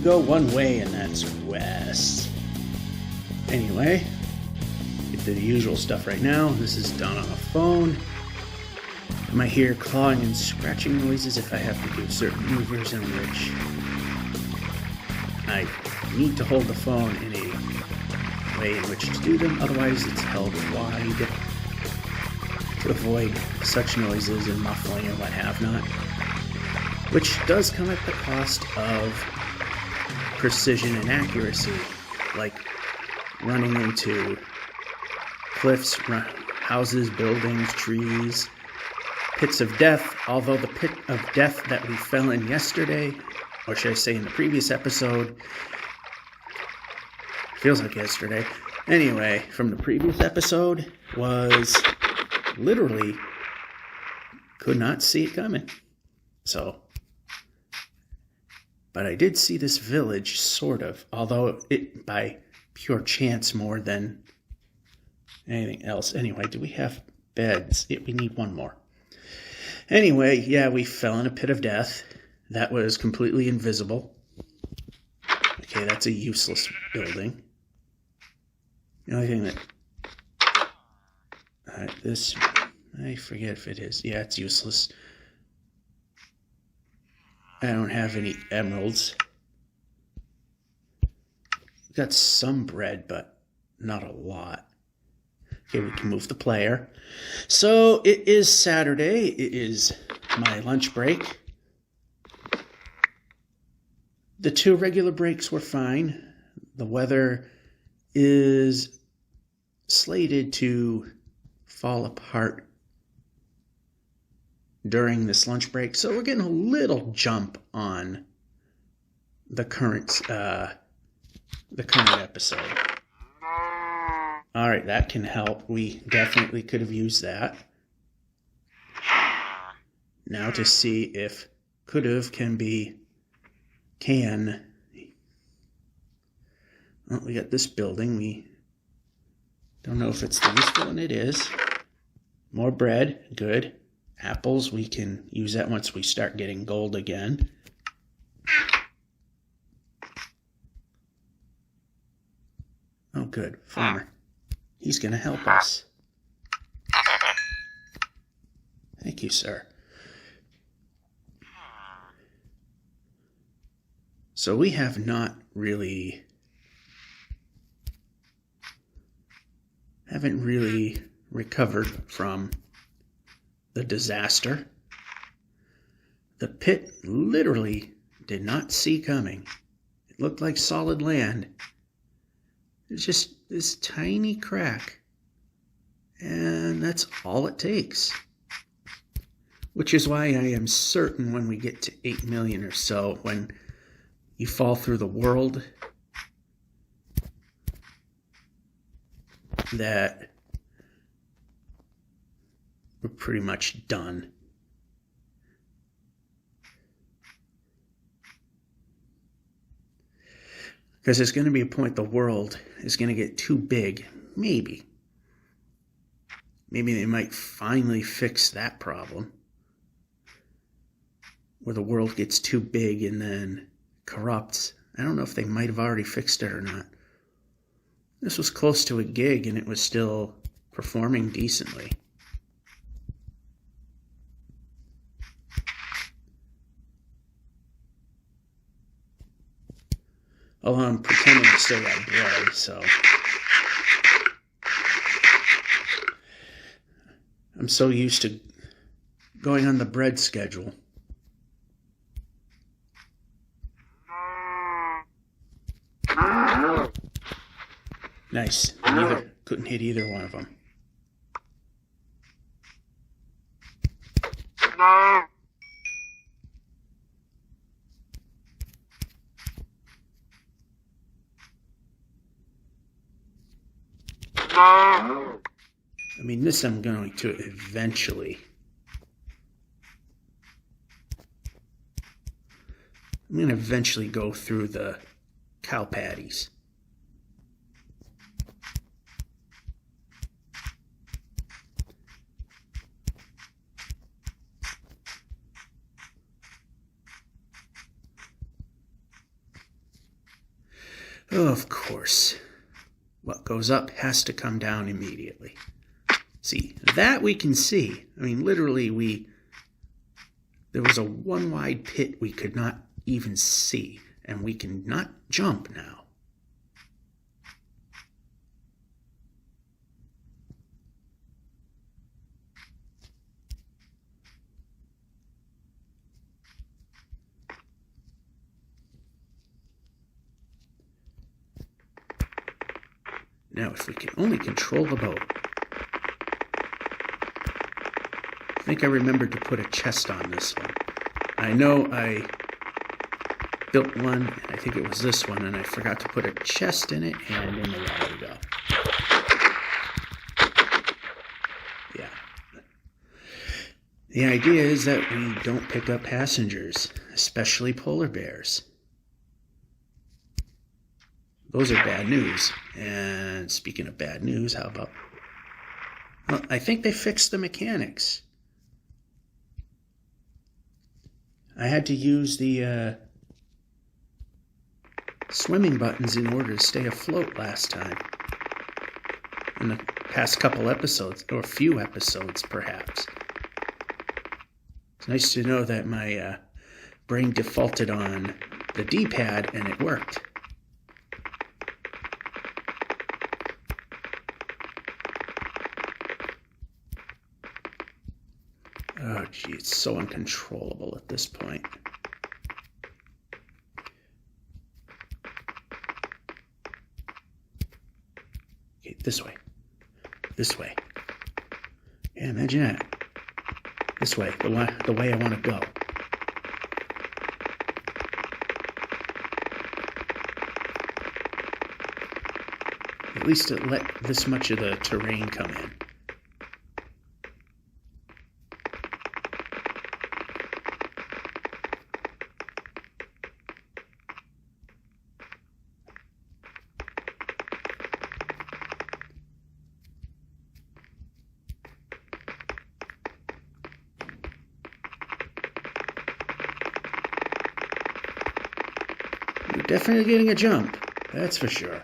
only go one way, and that's west. Anyway, get to the usual stuff right now. This is done on a phone. I might hear clawing and scratching noises if I have to do certain maneuvers in which I need to hold the phone in a way in which to do them, otherwise it's held wide to avoid such noises and muffling and what have not, which does come at the cost of precision and accuracy, like running into cliffs, houses, buildings, trees, pits of death, although the pit of death that we fell in yesterday, or should I say in the previous episode, feels like yesterday, anyway, from the previous episode, was literally could not see it coming. So, but I did see this village, sort of, although it by pure chance more than anything else. Anyway, do we have beds? We need one more. Anyway, yeah, we fell in a pit of death that was completely invisible. Okay, that's a useless building. The only thing that... this... I forget if it is. Yeah, it's useless. I don't have any emeralds. Got some bread, but not a lot. Okay, we can move the player. So, it is Saturday. It is my lunch break. The 2 regular breaks were fine. The weather is slated to fall apart during this lunch break, so we're getting a little jump on the current episode. All right, that can help. We definitely could have used that. Now to see if could have can be can. Well, we got this building. We don't know if it's the useful one. It is. More bread. Good. Apples. We can use that once we start getting gold again. Oh, good. Farmer. He's going to help us. Thank you, sir. So we have not really... haven't really recovered from the disaster. The pit literally did not see coming. It looked like solid land. It's just this tiny crack. And that's all it takes. Which is why I am certain when we get to 8 million or so, when you fall through the world, that we're pretty much done. Because there's going to be a point the world is going to get too big. Maybe. Maybe they might finally fix that problem. Where the world gets too big and then corrupts. I don't know if they might have already fixed it or not. This was close to a gig and it was still performing decently. Although I'm pretending I still got bread, so... I'm so used to going on the bread schedule. Nice. Couldn't hit either one of them. I mean, this I'm going to eventually. I'm going to eventually go through the cow patties. Of course, what goes up has to come down immediately. See, that we can see. I mean, literally, there was a one wide pit we could not even see, and we can not jump now. Now, if we can only control the boat. I think I remembered to put a chest on this one. I know I built one, and I think it was this one, and I forgot to put a chest in it, and in the water we go. Yeah. The idea is that we don't pick up passengers, especially polar bears. Those are bad news. And speaking of bad news, how about... Well, I think they fixed the mechanics. I had to use the swimming buttons in order to stay afloat last time. In the past couple episodes, or a few episodes perhaps. It's nice to know that my brain defaulted on the D-pad and it worked. Oh, gee, it's so uncontrollable at this point. Okay, this way. This way. Yeah, imagine that. This way, the way I want to go. At least it let this much of the terrain come in. You're definitely getting a jump, that's for sure.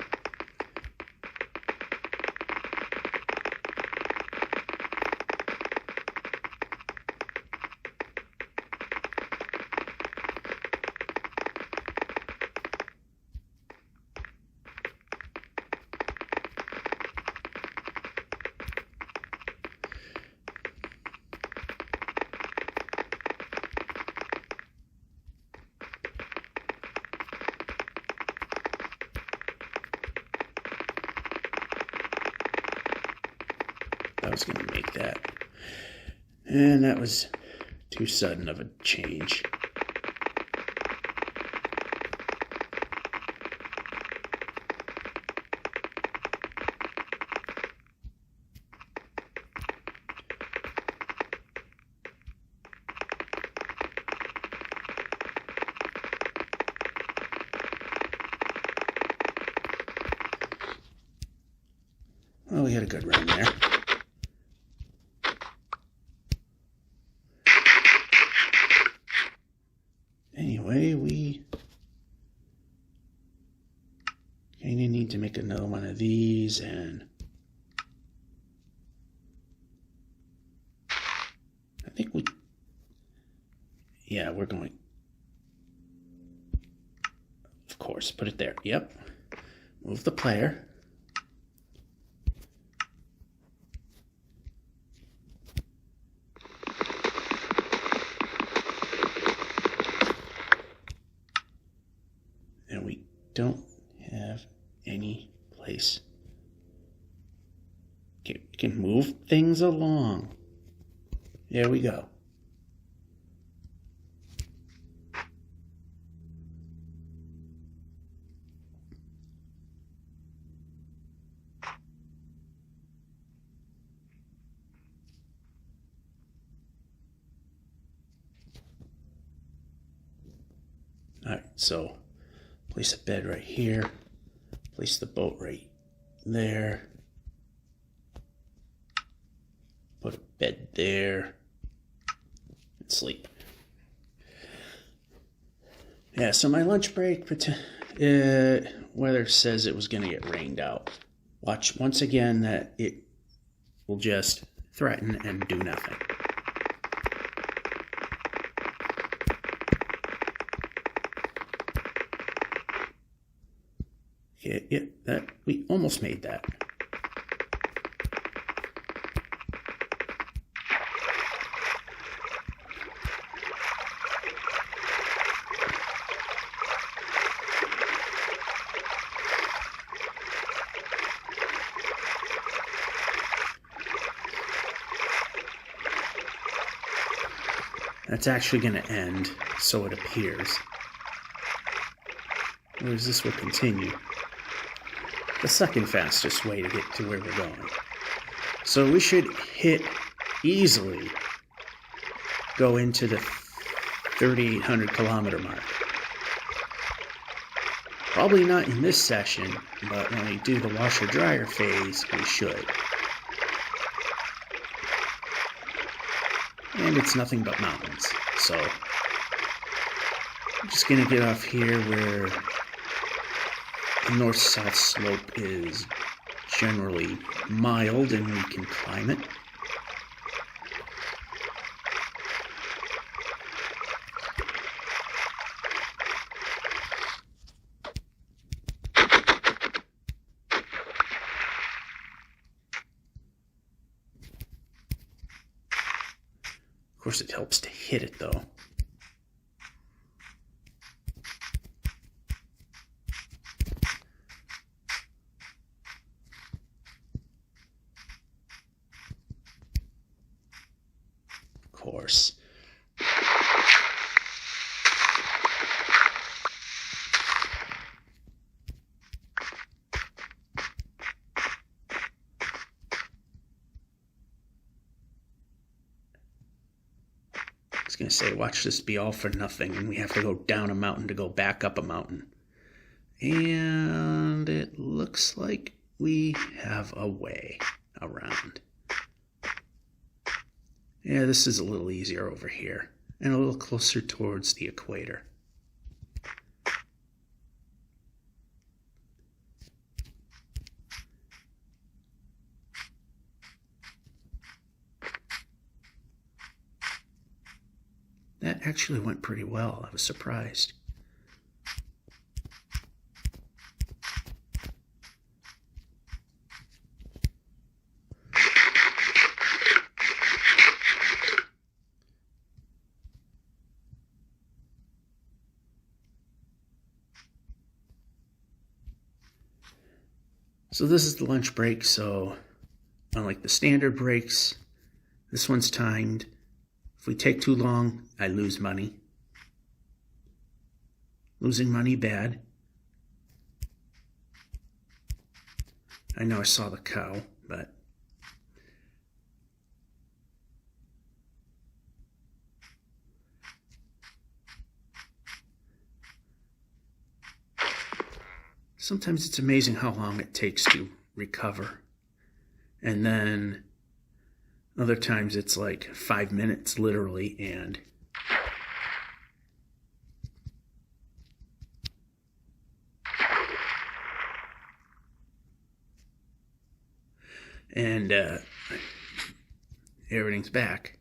I was going to make that. And that was too sudden of a change. Well, we had a good run there. Anyway, we kind of need to make another one of these, and I think yeah, we're going, of course, put it there. Yep. Move the player. And we don't have any place. Okay, we can move things along. There we go. All right, so place a bed right here. Place the boat right there. Put a bed there. And sleep. Yeah, so my lunch break weather says it was going to get rained out. Watch once again that it will just threaten and do nothing. Yeah, that we almost made that. That's actually going to end, so it appears. Whereas this will continue. The second fastest way to get to where we're going. So we should easily go into the 3,800 kilometer mark. Probably not in this session, but when we do the washer-dryer phase, we should. And it's nothing but mountains, so I'm just going to get off here where the north-south slope is generally mild and we can climb it. Of course, it helps to hit it, though. Of course. I was going to say, watch this be all for nothing, and we have to go down a mountain to go back up a mountain. And it looks like we have a way around. Yeah, this is a little easier over here, and a little closer towards the equator. That actually went pretty well. I was surprised. So this is the lunch break, so unlike the standard breaks, this one's timed. If we take too long, I lose money. Losing money, bad. I know I saw the cow, but sometimes it's amazing how long it takes to recover. And then other times it's like 5 minutes, literally, and everything's back.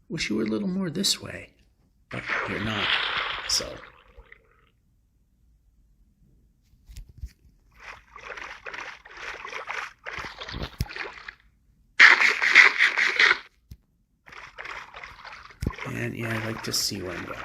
Wish you were a little more this way, but you're not, so. And yeah, I like to see where I'm going.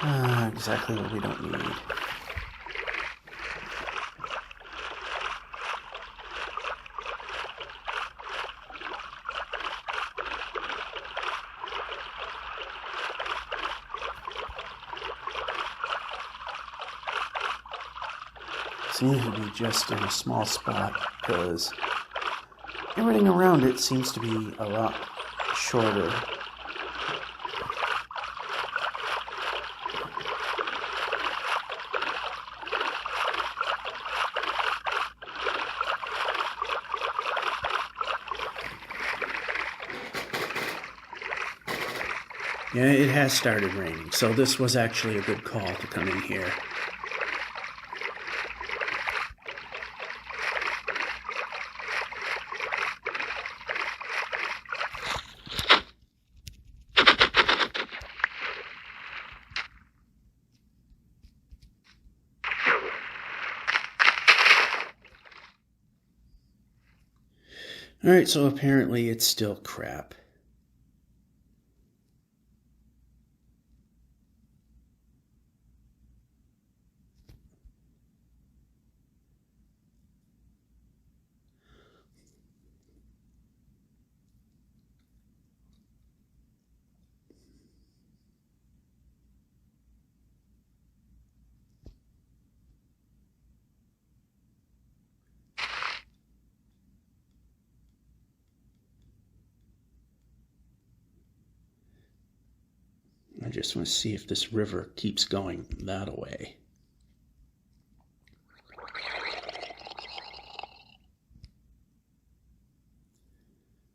Exactly what we don't need. Seems to be just in a small spot because everything around it seems to be a lot shorter. Yeah, it has started raining, so this was actually a good call to come in here. Alright, so apparently it's still crap. I just want to see if this river keeps going that way.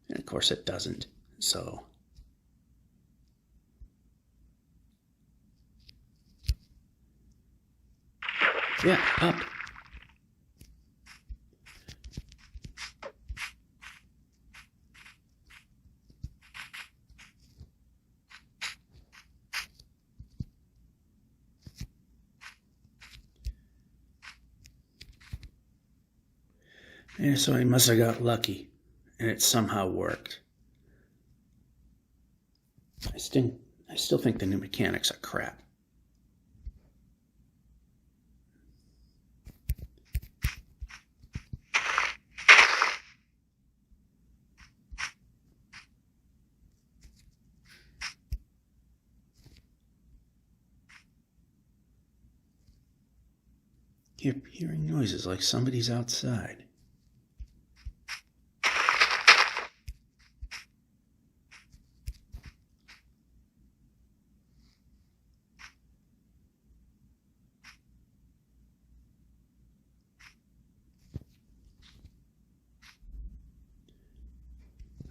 And of course it doesn't, so... yeah, up. Yeah, so I must have got lucky, and it somehow worked. I still think the new mechanics are crap. Keep hearing noises like somebody's outside.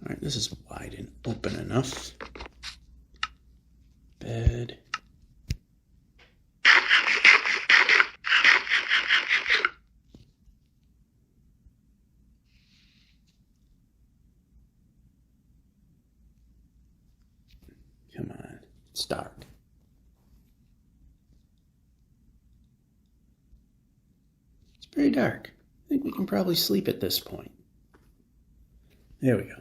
Alright, this is wide and open enough. Bed. Come on, it's dark. It's pretty dark. I think we can probably sleep at this point. There we go.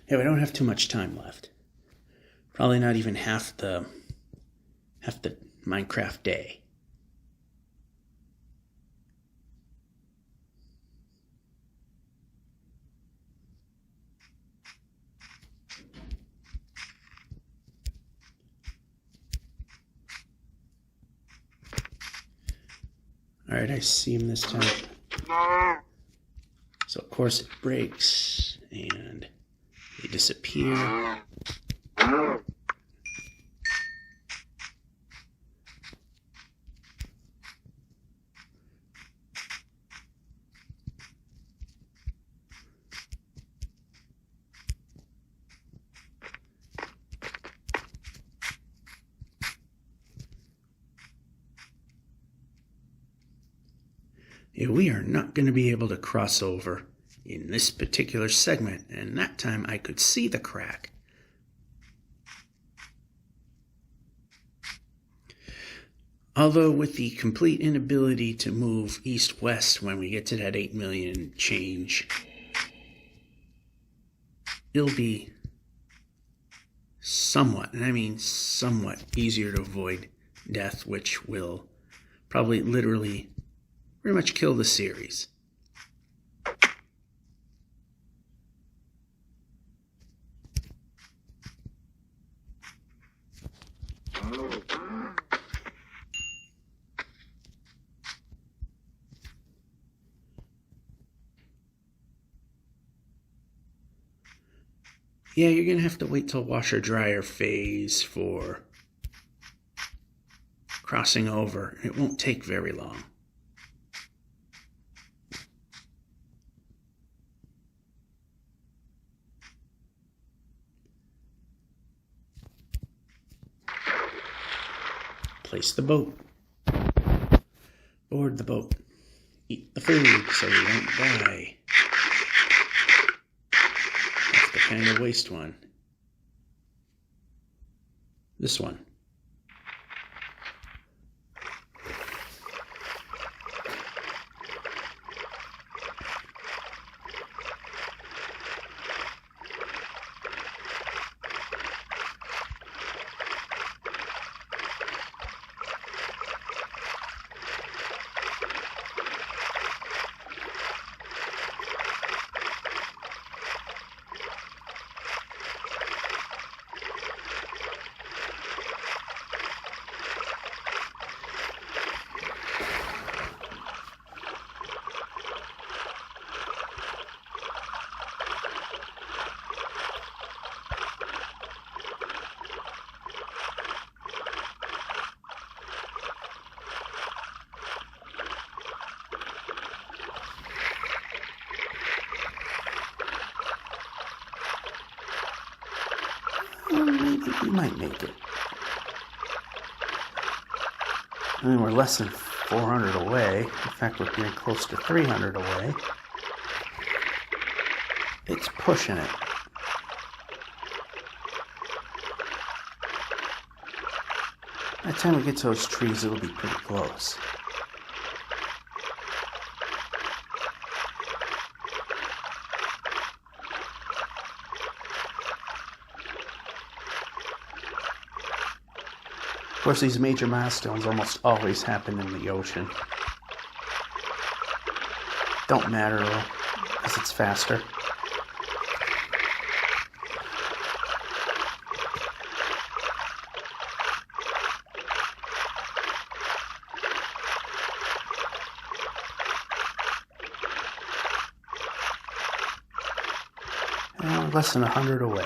Yeah, we don't have too much time left. Probably not even half the Minecraft day. Alright, I see him this time. So of course it breaks, and they disappear. Yeah, we are not going to be able to cross over in this particular segment, and that time I could see the crack. Although with the complete inability to move east-west when we get to that 8 million change, it'll be somewhat, and I mean somewhat, easier to avoid death, which will probably literally pretty much kill the series. Yeah, you're going to have to wait till washer dryer phase for crossing over. It won't take very long. Place the boat. Board the boat. Eat the food so you don't die. That's the kind of waste one. This one. We might make it. I mean, we're less than 400 away. In fact, we're getting close to 300 away. It's pushing it. By the time we get to those trees, it'll be pretty close. Of course, these major milestones almost always happen in the ocean. Don't matter though, because it's faster. Less than 100 away.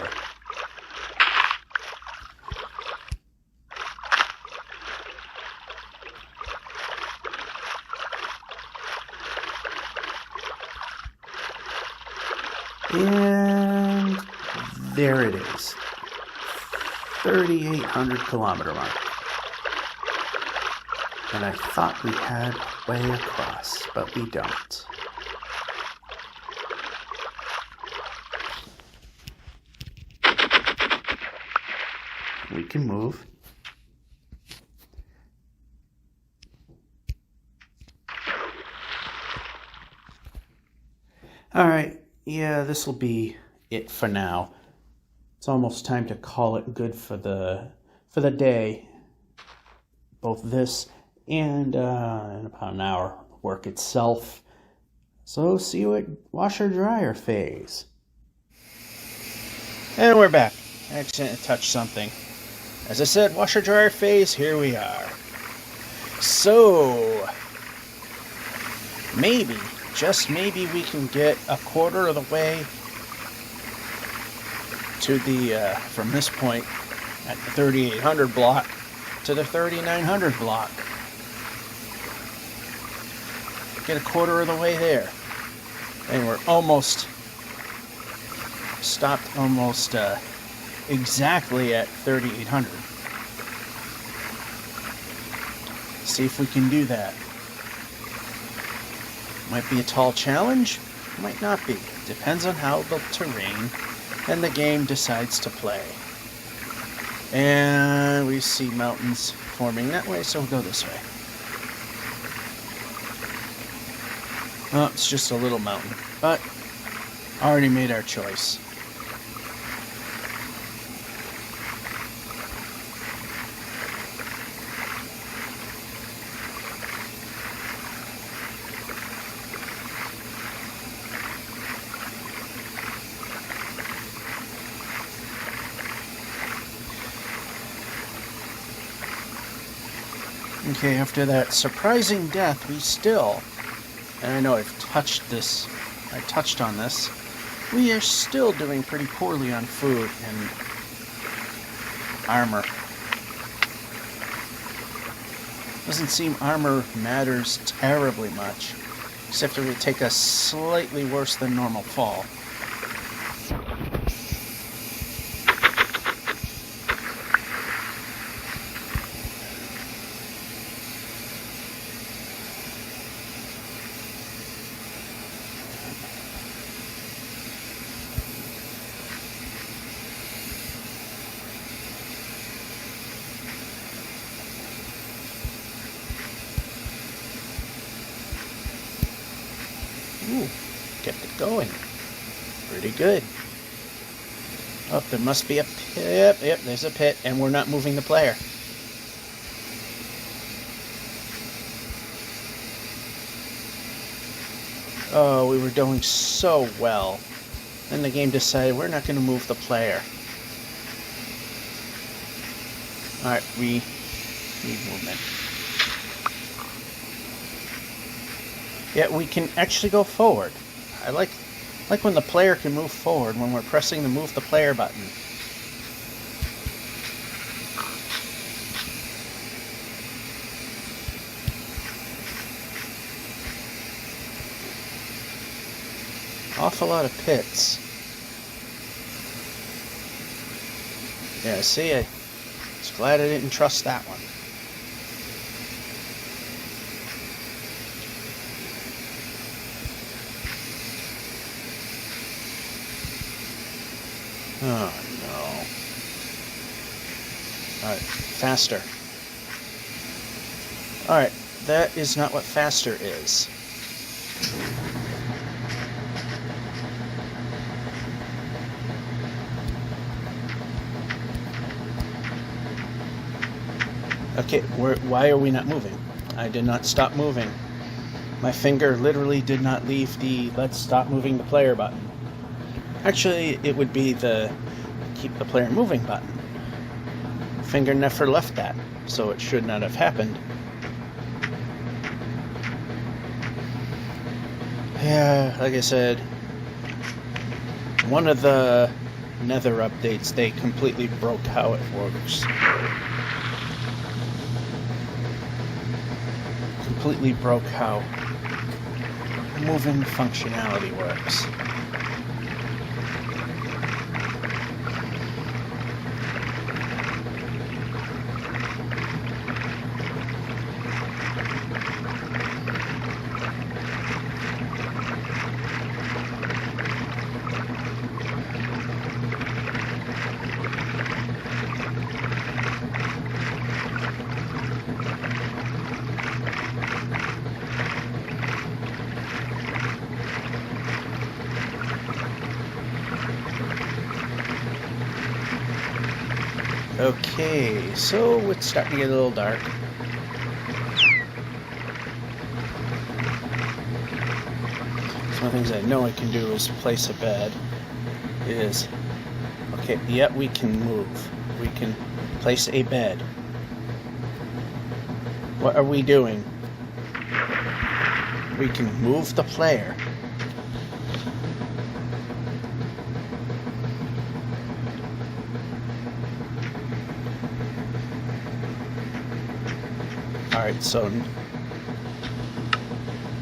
And there it is. 3,800 kilometer mark. And I thought we had a way across, but we don't. We can move. All right. Yeah, this will be it for now. It's almost time to call it good for the day. Both this and in about an hour, work itself. So see you at washer dryer phase. And we're back. I accidentally touched something. As I said, washer dryer phase, here we are. So maybe, just maybe, we can get a quarter of the way to the, from this point at the 3,800 block to the 3,900 block. Get a quarter of the way there. And we're almost stopped almost exactly at 3,800. See if we can do that. Might be a tall challenge, might not be. Depends on how the terrain and the game decides to play. And we see mountains forming that way, so we'll go this way. Oh, it's just a little mountain, but already made our choice. Okay, after that surprising death, we still, and I know I touched on this, we are still doing pretty poorly on food and armor. Doesn't seem armor matters terribly much, except if we take a slightly worse than normal fall. Ooh, kept it going. Pretty good. Oh, there must be a pit. Yep, there's a pit, and we're not moving the player. Oh, we were doing so well. Then the game decided we're not going to move the player. Alright, we need movement. Yeah, we can actually go forward. I like when the player can move forward when we're pressing the move the player button. Awful lot of pits. Yeah, see, I was glad I didn't trust that one. Oh, no. Alright, faster. Alright, that is not what faster is. Okay, why are we not moving? I did not stop moving. My finger literally did not leave the let's stop moving the player button. Actually, it would be the keep the player moving button. Finger never left that, so it should not have happened. Yeah, like I said, one of the Nether updates, they completely broke how it works. Completely broke how moving functionality works. Okay, so it's starting to get a little dark. Some of the things I know I can do is place a bed. Okay, yep, we can move. We can place a bed. What are we doing? We can move the player. Alright, so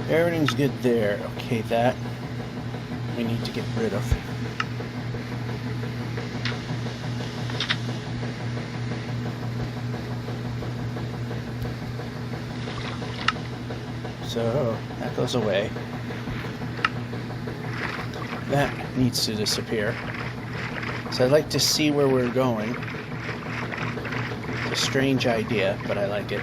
everything's good there. Okay, that we need to get rid of. So that goes away. That needs to disappear. So I'd like to see where we're going. It's a strange idea, but I like it.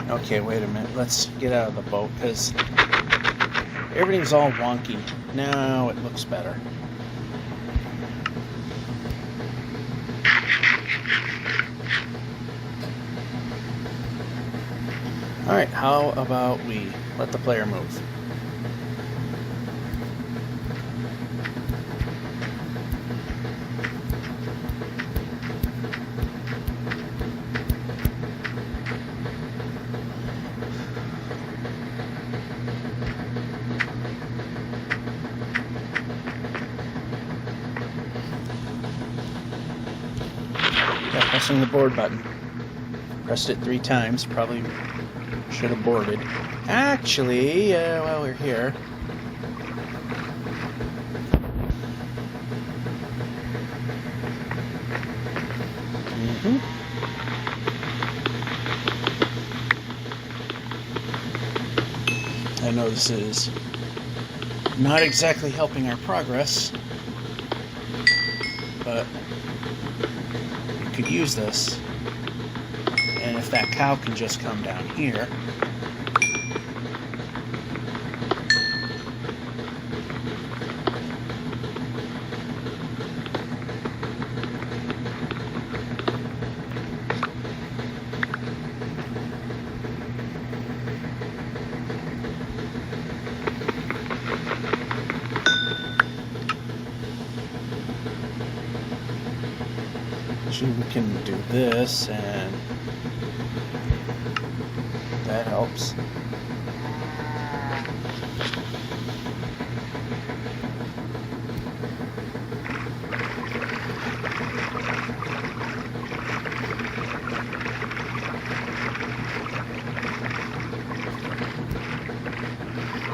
Okay, wait a minute. Let's get out of the boat, because everything's all wonky. Now it looks better. Alright, how about we let the player move? pressing the board button. Pressed it 3 times, probably should have boarded. Actually, while we're here, I know this is not exactly helping our progress, but we could use this. And if that cow can just come down here, we can do this, and that helps.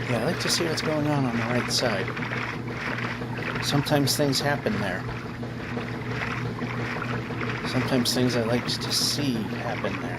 Yeah, I like to see what's going on the right side. Sometimes things happen there. Sometimes things I like to see happen there.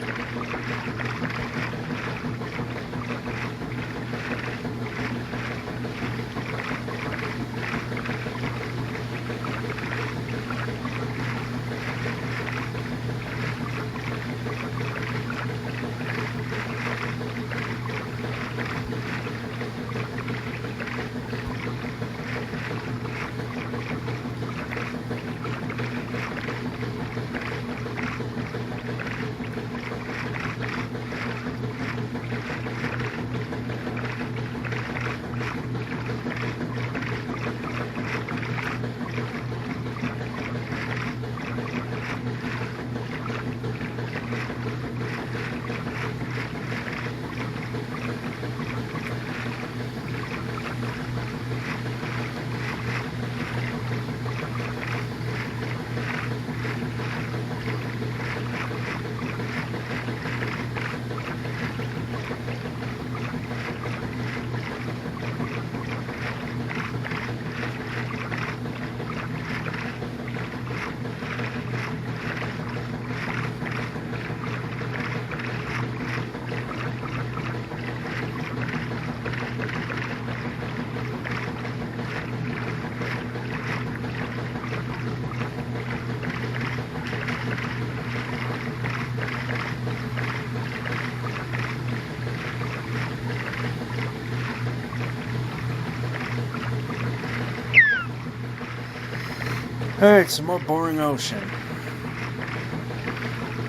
Alright, some more boring ocean.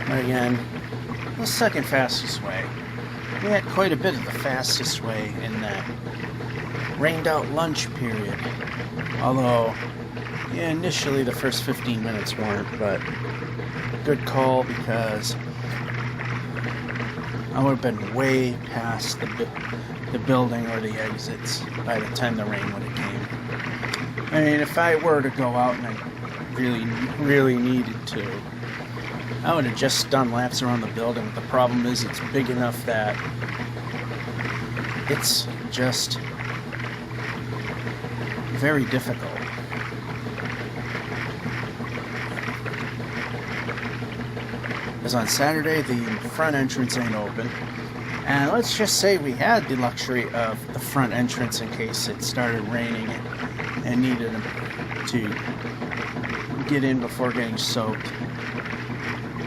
Again, the second fastest way. We had quite a bit of the fastest way in that rained out lunch period. Although, yeah, initially the first 15 minutes weren't, but good call because I would have been way past the building or the exits by the time the rain would have came. I mean, if I were to go out and I really needed to, I would have just done laps around the building. But the problem is it's big enough that it's just very difficult. Because on Saturday, the front entrance ain't open. And let's just say we had the luxury of the front entrance in case it started raining and needed to get in before getting soaked.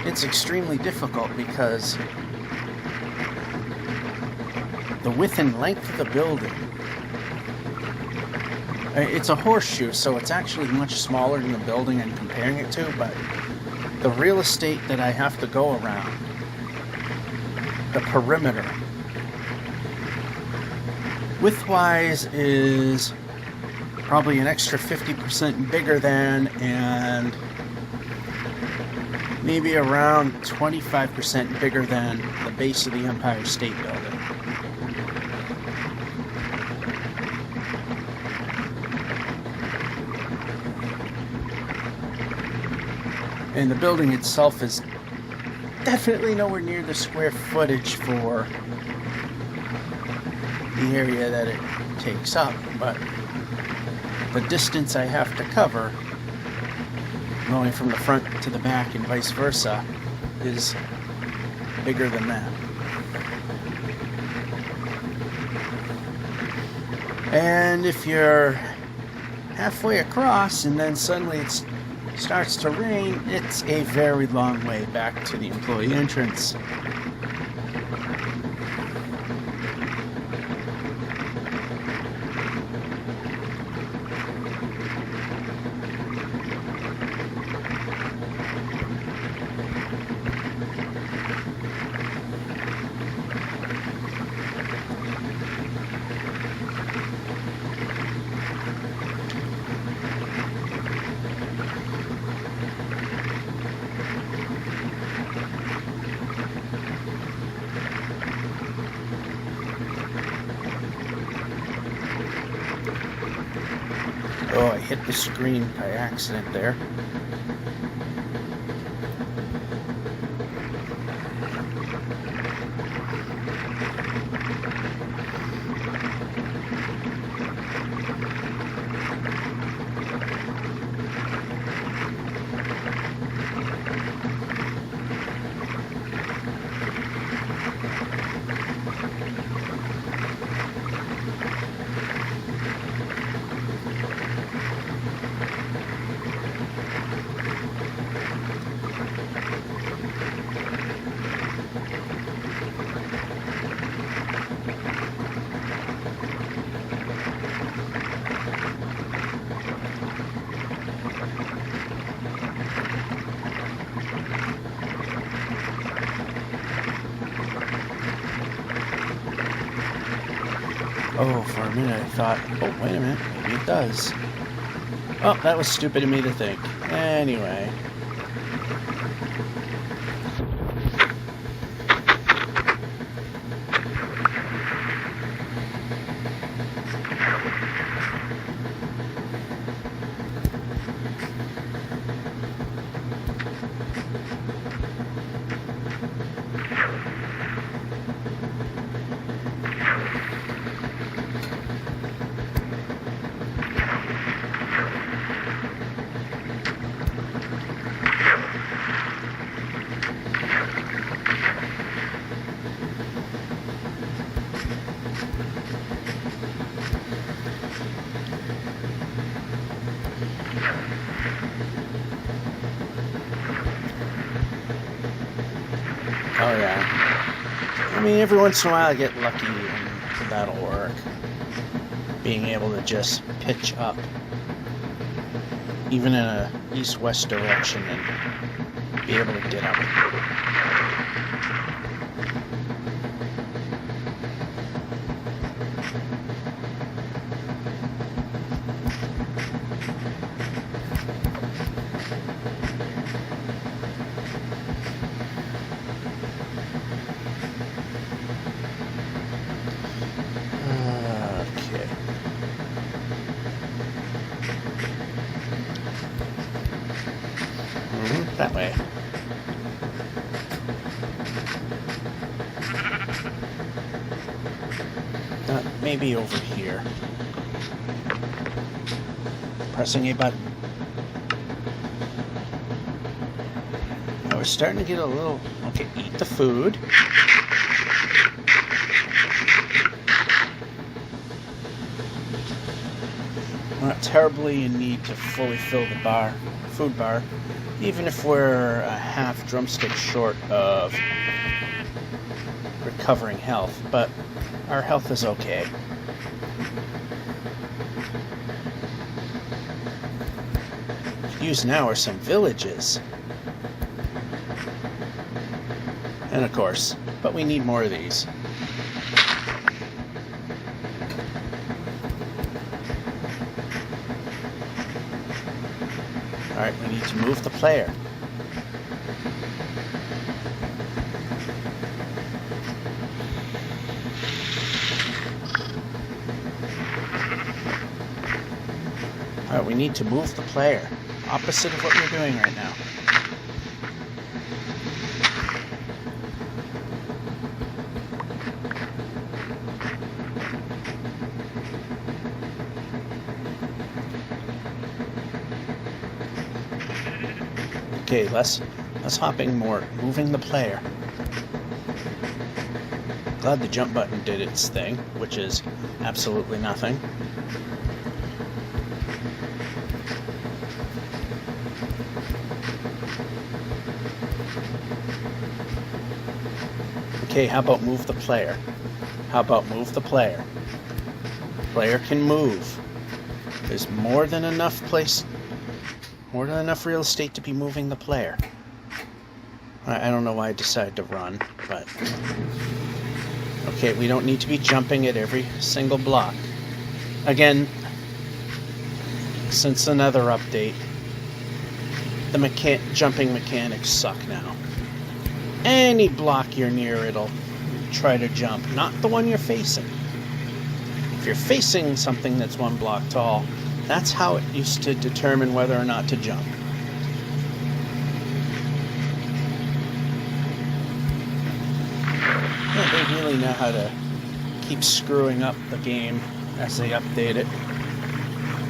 It's extremely difficult because the width and length of the building, it's a horseshoe, so it's actually much smaller than the building I'm comparing it to, but the real estate that I have to go around, the perimeter, width-wise is probably an extra 50% bigger than, and maybe around 25% bigger than the base of the Empire State Building. And the building itself is definitely nowhere near the square footage for the area that it takes up, but the distance I have to cover going from the front to the back and vice versa is bigger than that. And if you're halfway across and then suddenly it starts to rain, it's a very long way back to the employee entrance. Oh, I hit the screen by accident there. Oh, for a minute I thought, oh, wait a minute, maybe it does. Oh, that was stupid of me to think. Anyway. Oh yeah. I mean, every once in a while I get lucky and that'll work. Being able to just pitch up, even in a east-west direction, and be able to get up. That way. Maybe over here. Pressing a button. Now we're starting to get a little... Okay, eat the food. We're not terribly in need to fully fill the food bar, even if we're a half drumstick short of recovering health, but our health is okay. Used now are some villages. And of course, but we need more of these. Alright, we need to move the player. Alright, we need to move the player. Opposite of what we're doing right now. Okay, less hopping, more moving the player. Glad the jump button did its thing, which is absolutely nothing. Okay, how about move the player? How about move the player? Player can move. There's more than enough real estate to be moving the player. I don't know why I decided to run, but... Okay, we don't need to be jumping at every single block. Again, since another update, the jumping mechanics suck now. Any block you're near, it'll try to jump, not the one you're facing. If you're facing something that's one block tall, that's how it used to determine whether or not to jump. Yeah, they really know how to keep screwing up the game as they update it.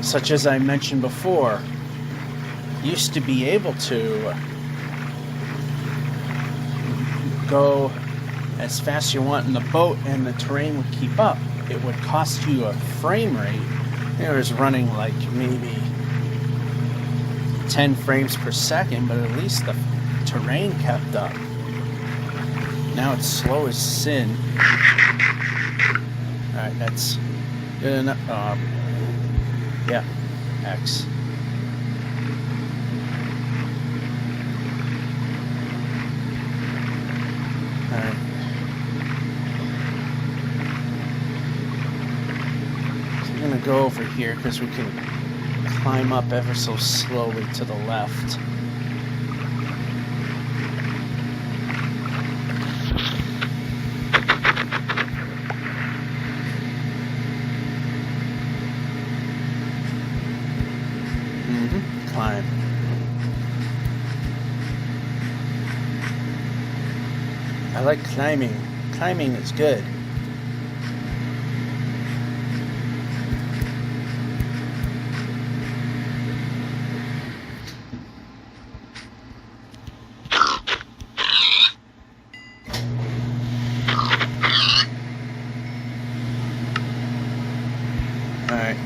Such as I mentioned before, used to be able to go as fast as you want in the boat and the terrain would keep up. It would cost you a frame rate. It was running like maybe 10 frames per second, but at least the terrain kept up. Now it's slow as sin. Alright, that's good enough. Yeah, X. Alright. So we're gonna go over here because we can climb up ever so slowly to the left. Climb. I like climbing. Climbing is good. Alright,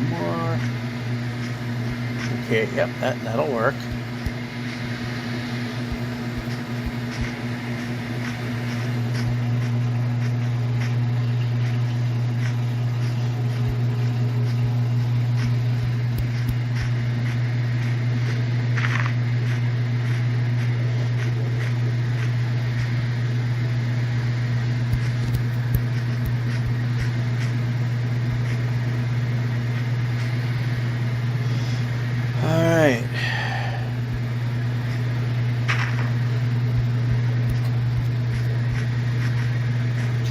more. Okay, yep, that'll work.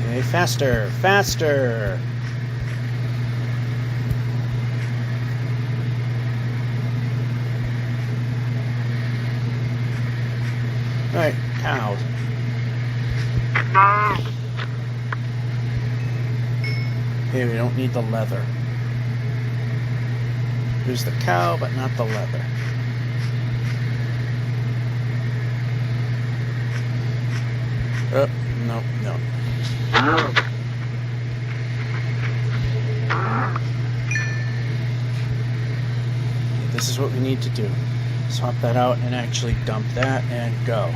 Okay, faster, faster. Alright, cows. Okay, we don't need the leather. Here's the cow, but not the leather. No, no. This is what we need to do. Swap that out and actually dump that and go.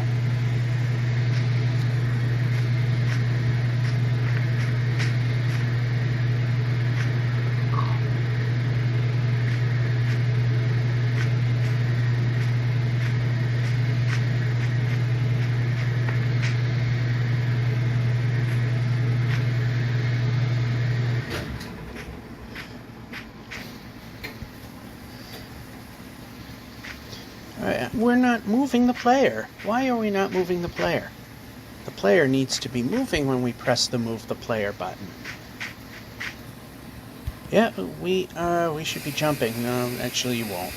We're not moving the player. Why are we not moving the player? The player needs to be moving when we press the move the player button. Yeah, we should be jumping. No, actually you won't.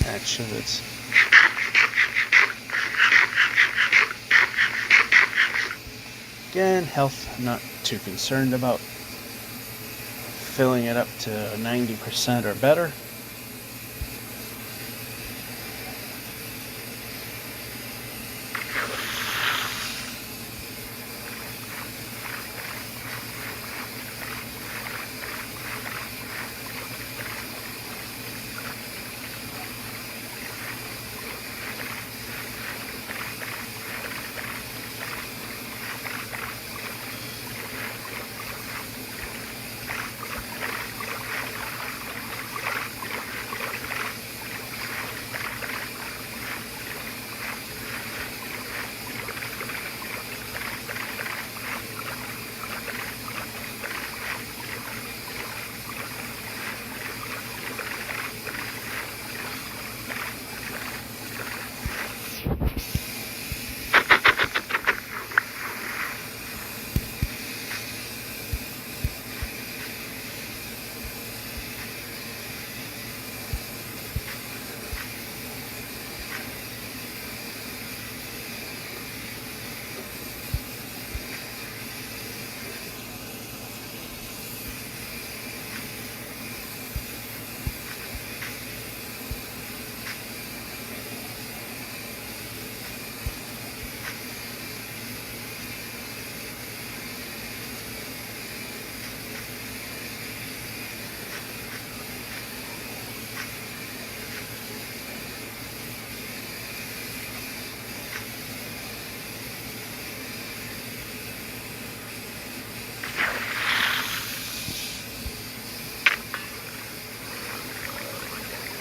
Actually, it's again, health, I'm not too concerned about filling it up to 90% or better.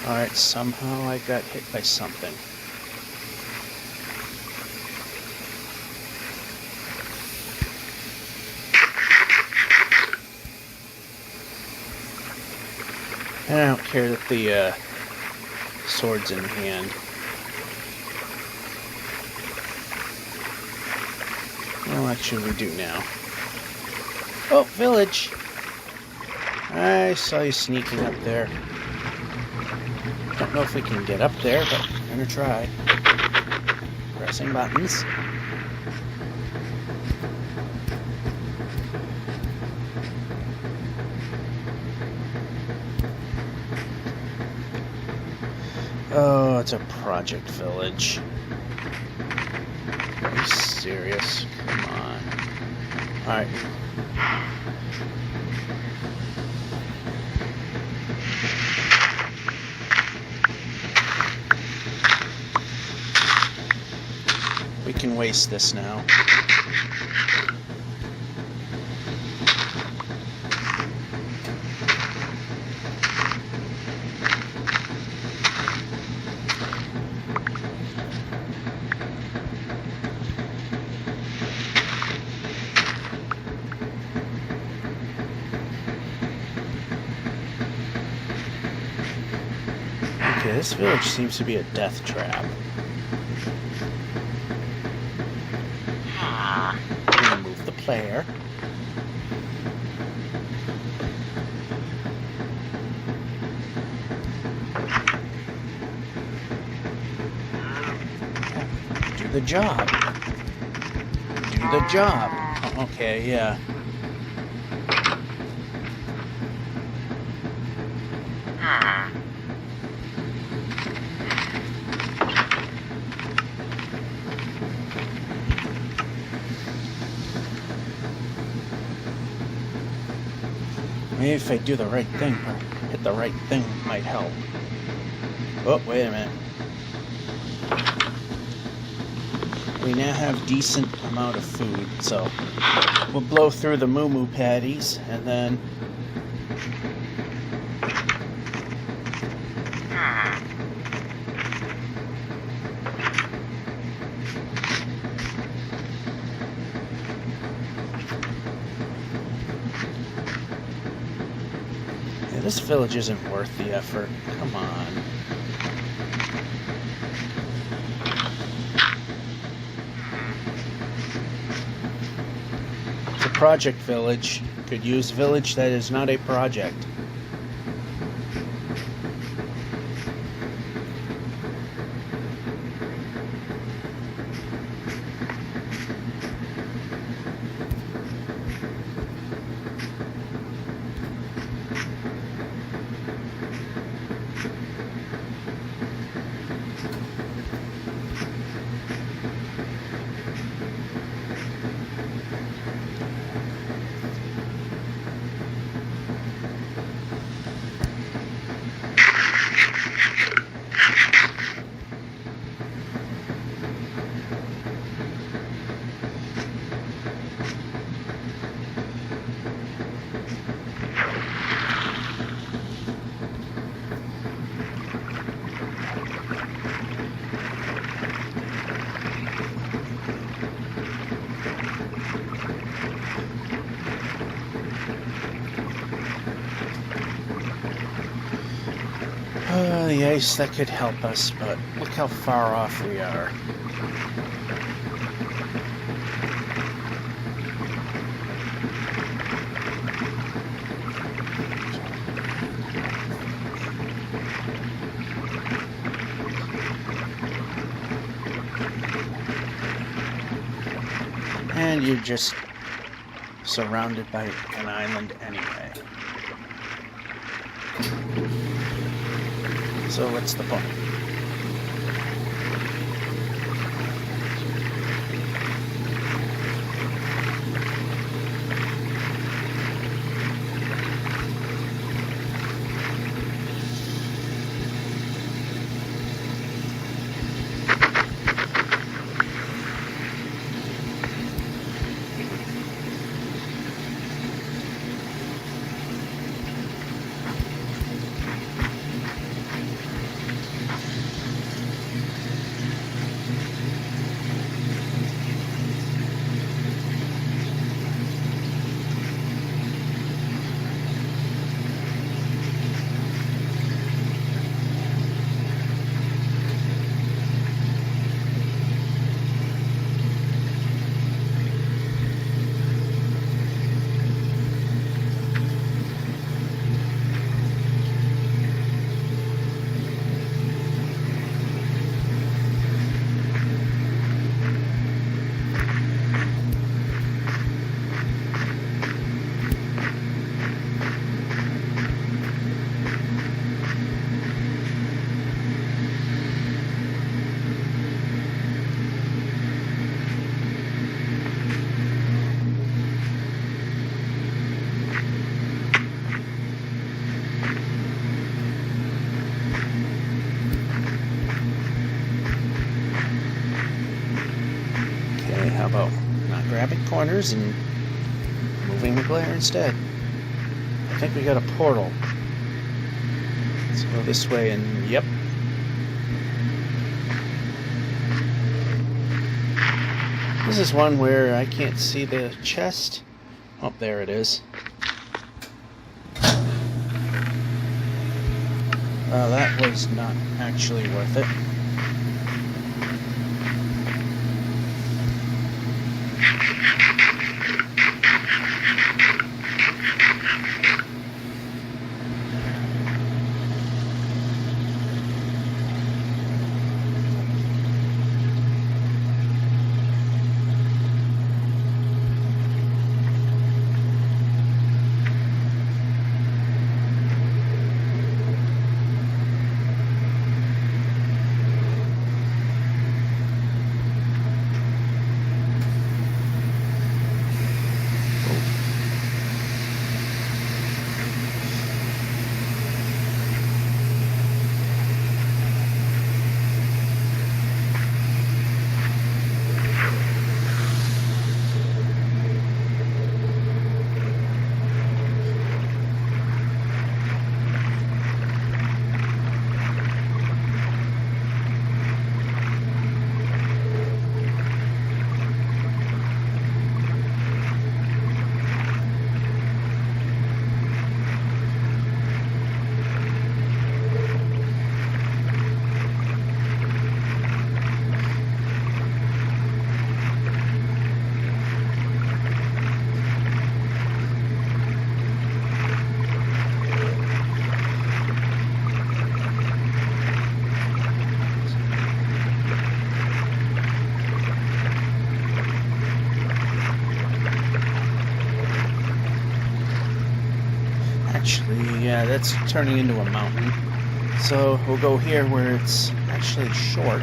Alright, somehow I got hit by something. And I don't care that the sword's in hand. Well, actually we do now. Oh, village! I saw you sneaking up there. Don't know if we can get up there, but I'm gonna try. Pressing buttons. Oh, it's a project village. Are you serious? Come on. Alright. We can waste this now. Okay, this village seems to be a death trap. Move the player. Do the job. Do the job. Oh, okay, yeah. Maybe if I do the right thing, or hit the right thing, might help. Oh, wait a minute. We now have decent amount of food, so we'll blow through the moo-moo patties, and then this village isn't worth the effort. Come on. project village. Could use village that is not a project. The ice that could help us, but look how far off we are. And you're just surrounded by an island anyway. So what's the point? How about not grabbing corners and moving the glare instead? I think we got a portal. Let's go this way and yep. This is one where I can't see the chest. Oh, there it is. That was not actually worth it. Yeah, that's turning into a mountain. So we'll go here where it's actually short.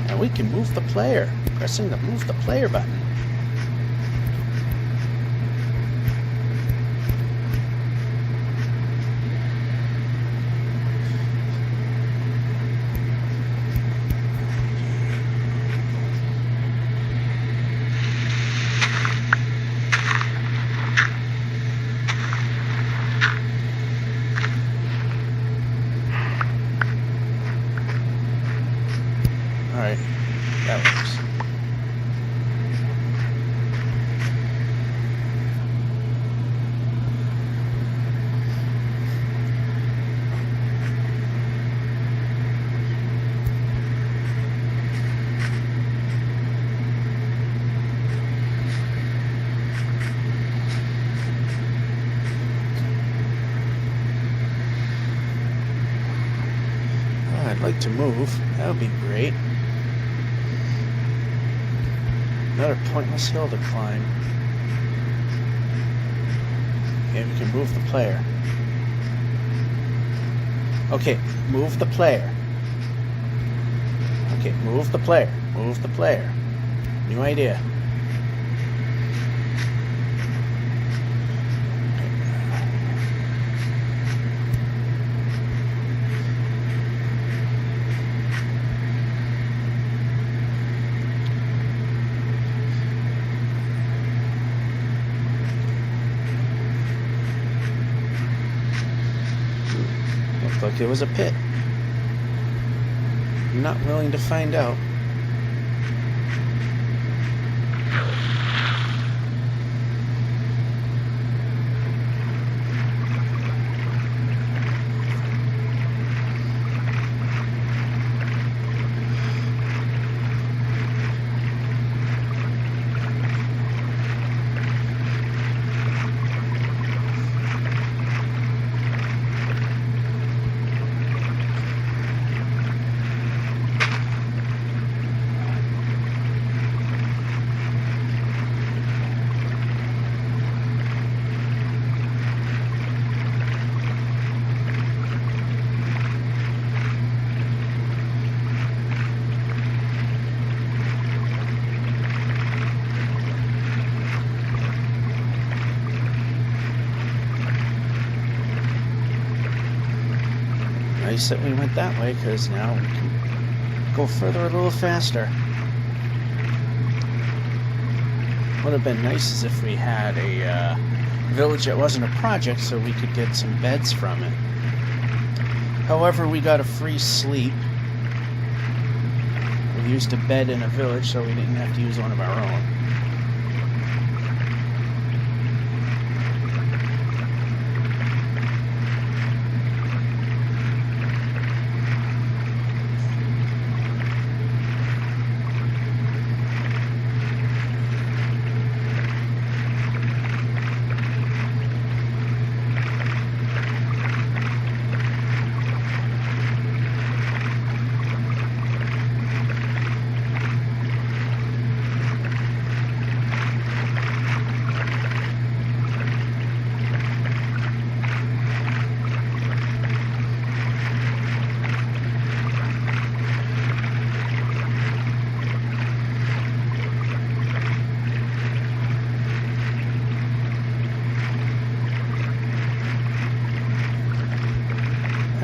And we can move the player, pressing the move the player button. Alright, that works. Oh, I'd like to move. That would be great. Another pointless hill to climb. Okay, we can move the player. Okay, move the player. Okay, move the player. Move the player. New idea. Looked like it was a pit. I'm not willing to find out. Nice that we went that way, because now we can go further a little faster. Would have been nice as if we had a village that wasn't a project, so we could get some beds from it. However, we got a free sleep. We used a bed in a village, so we didn't have to use one of our own.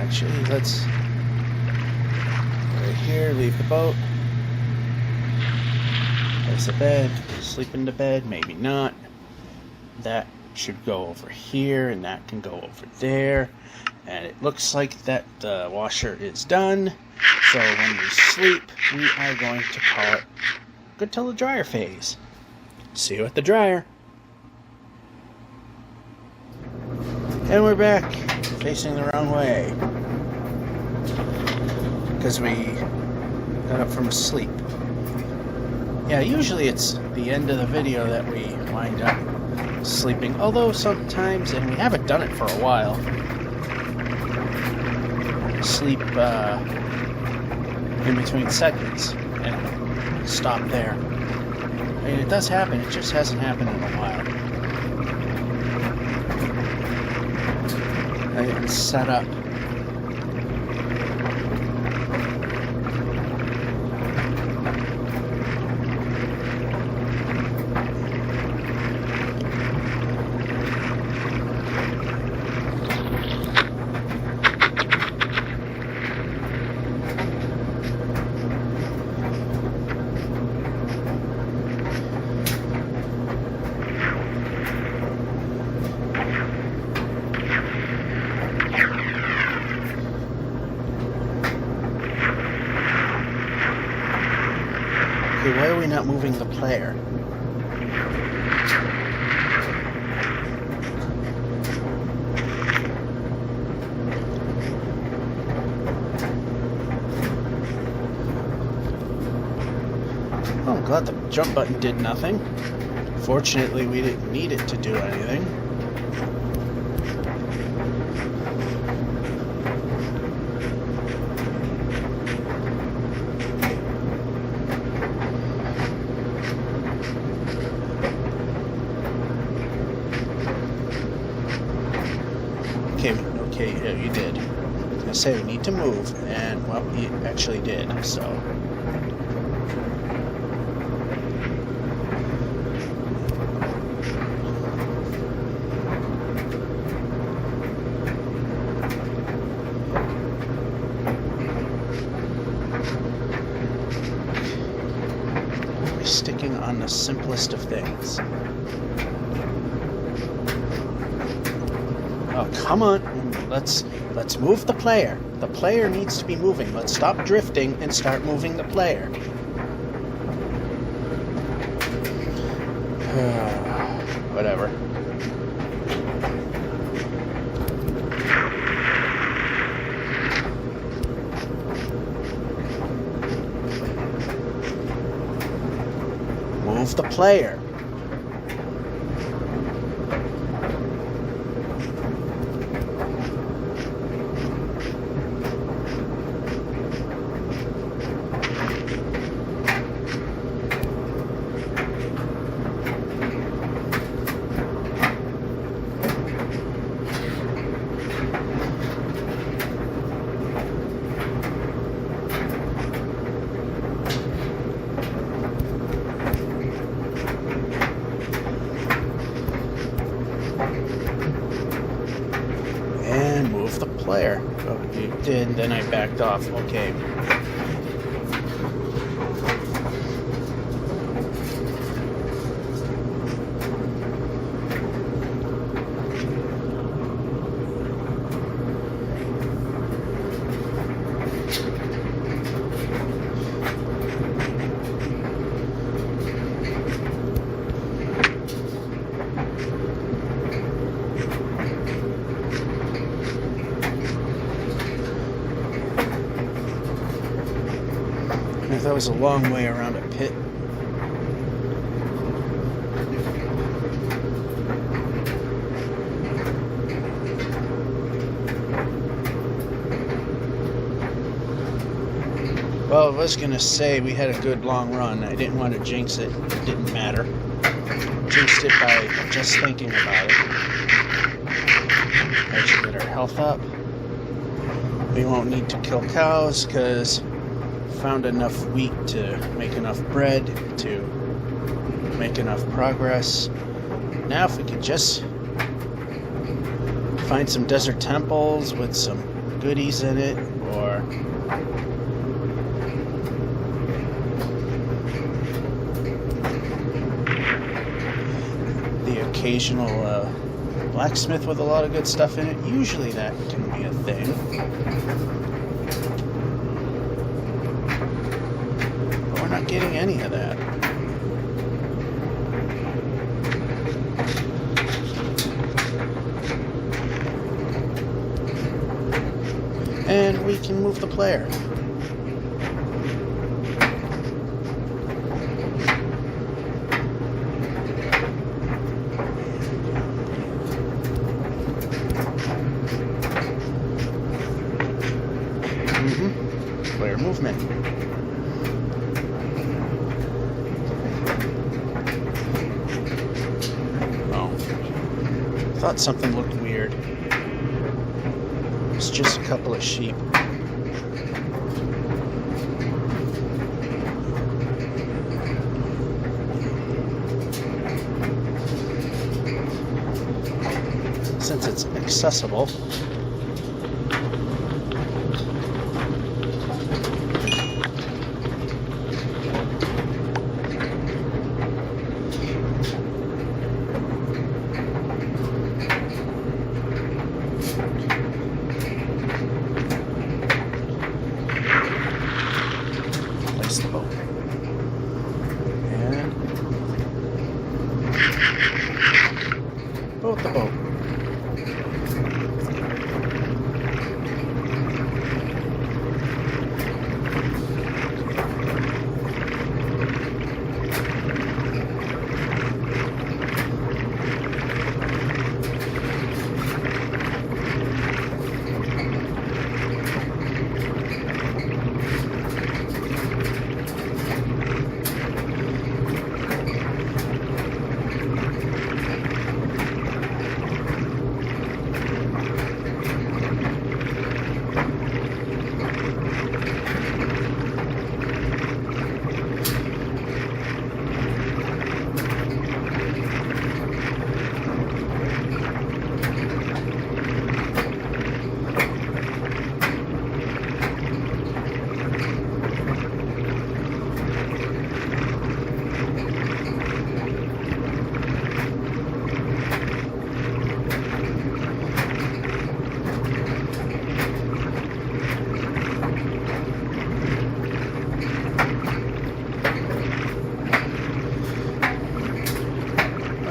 Actually, let's right here, leave the boat, place a bed, sleep in the bed, maybe not. That should go over here, and that can go over there. And it looks like that the washer is done. So when we sleep, we are going to call it good till the dryer phase. See you at the dryer. And we're back, facing the wrong way, because we got up from a sleep. Yeah, usually it's the end of the video that we wind up sleeping, although sometimes, and we haven't done it for a while, sleep in between segments and stop there. I mean, it does happen, it just hasn't happened in a while. I didn't set up. Okay, why are we not moving the player? Oh, I'm glad the jump button did nothing. Fortunately, we didn't need it to do anything. Okay, yeah, you did. I was gonna say we need to move, and well, you actually did, so. We're sticking on the simplest of things. Oh, come on. Let's move the player. The player needs to be moving. Let's stop drifting and start moving the player. Whatever. Move the player. And move the player. Oh, you did, then I backed off. Okay. That was a long way around a pit. Well, I was gonna say we had a good long run. I didn't want to jinx it. It didn't matter. Jinxed it by just thinking about it. I should get our health up. We won't need to kill cows because found enough wheat to make enough bread to make enough progress. Now if we could just find some desert temples with some goodies in it, or the occasional blacksmith with a lot of good stuff in it, usually that can be a thing. Not getting any of that. And we can move the player. Player movement. Thought something looked weird. It's just a couple of sheep. Since it's accessible, place the boat. And boat the boat.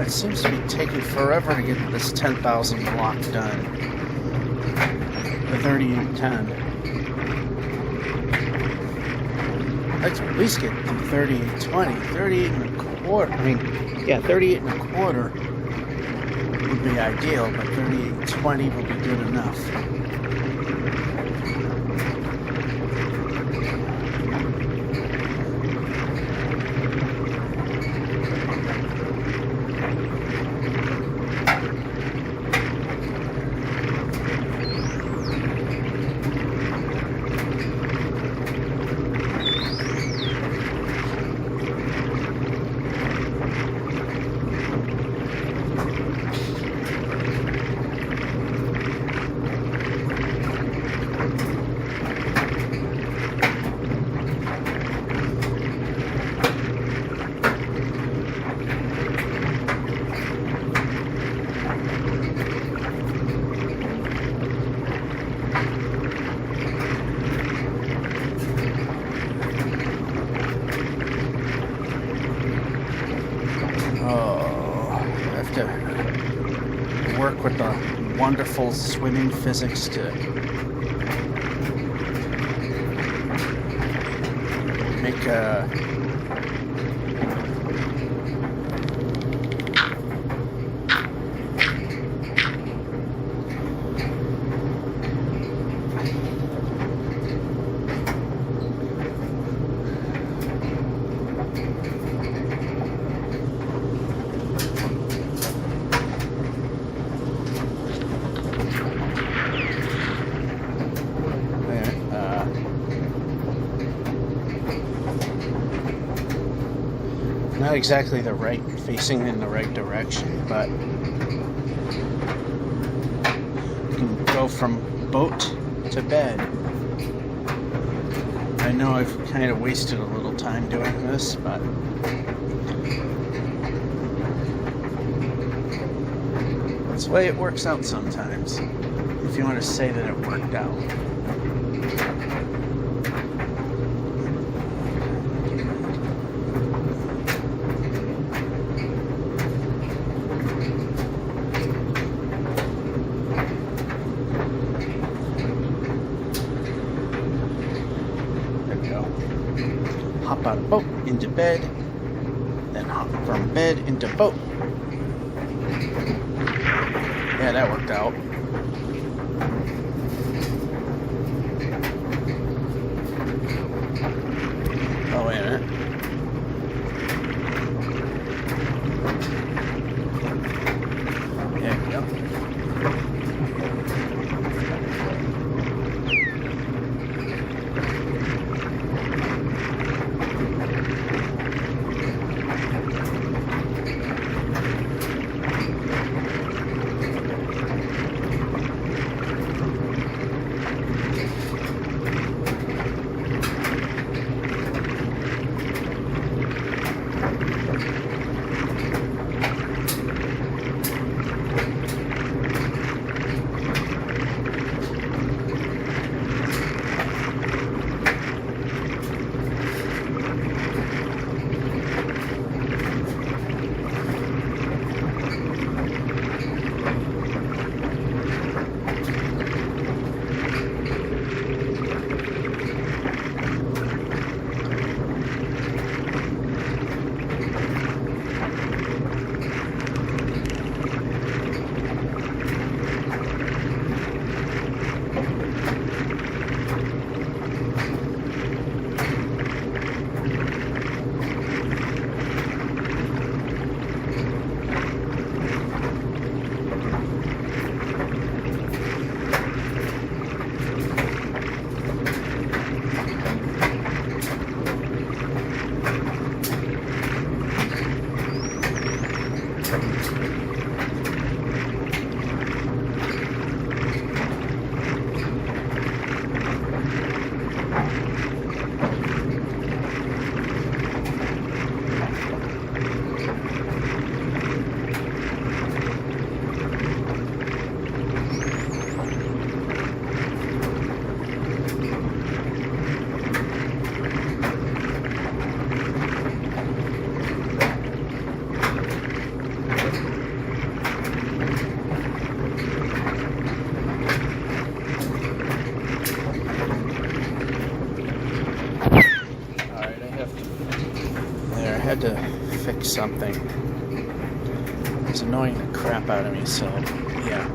It seems to be taking forever to get this 10,000 block done. The 3810. Let's at least get the 3820. 38 and a quarter. I mean, yeah, 38 and a quarter would be ideal, but 3820 will be good enough. Work with the wonderful swimming physics to make a not exactly the right, facing in the right direction, but you can go from boat to bed. I know I've kind of wasted a little time doing this, but that's the way it works out sometimes, if you want to say that it worked out. Hop out of boat into bed, then hop from bed into boat. Yeah, that worked out. Oh, wait a minute. There we go. had to fix something. It's annoying the crap out of me, so yeah.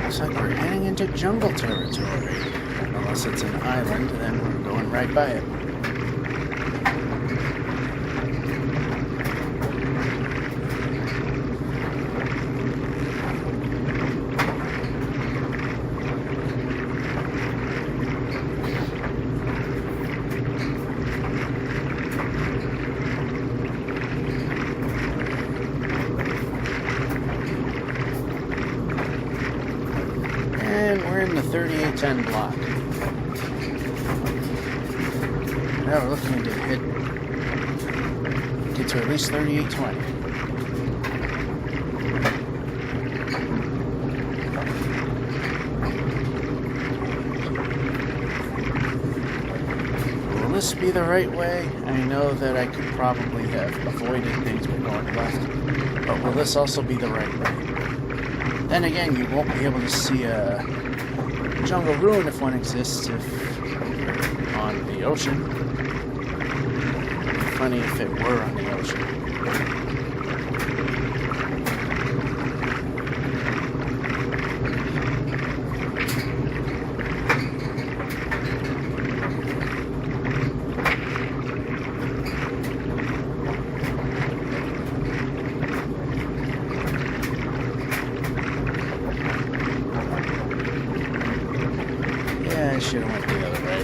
Looks like we're heading into jungle territory. Unless it's an island, then we're going right by it. And we're in the 3810 block. Now we're looking to get to at least 3820. Will this be the right way? I know that I could probably have avoided things by going left, but will this also be the right way? Then again, you won't be able to see a jungle ruin if one exists on the ocean. Funny if it were on the ocean. Yeah, I should have went the other way.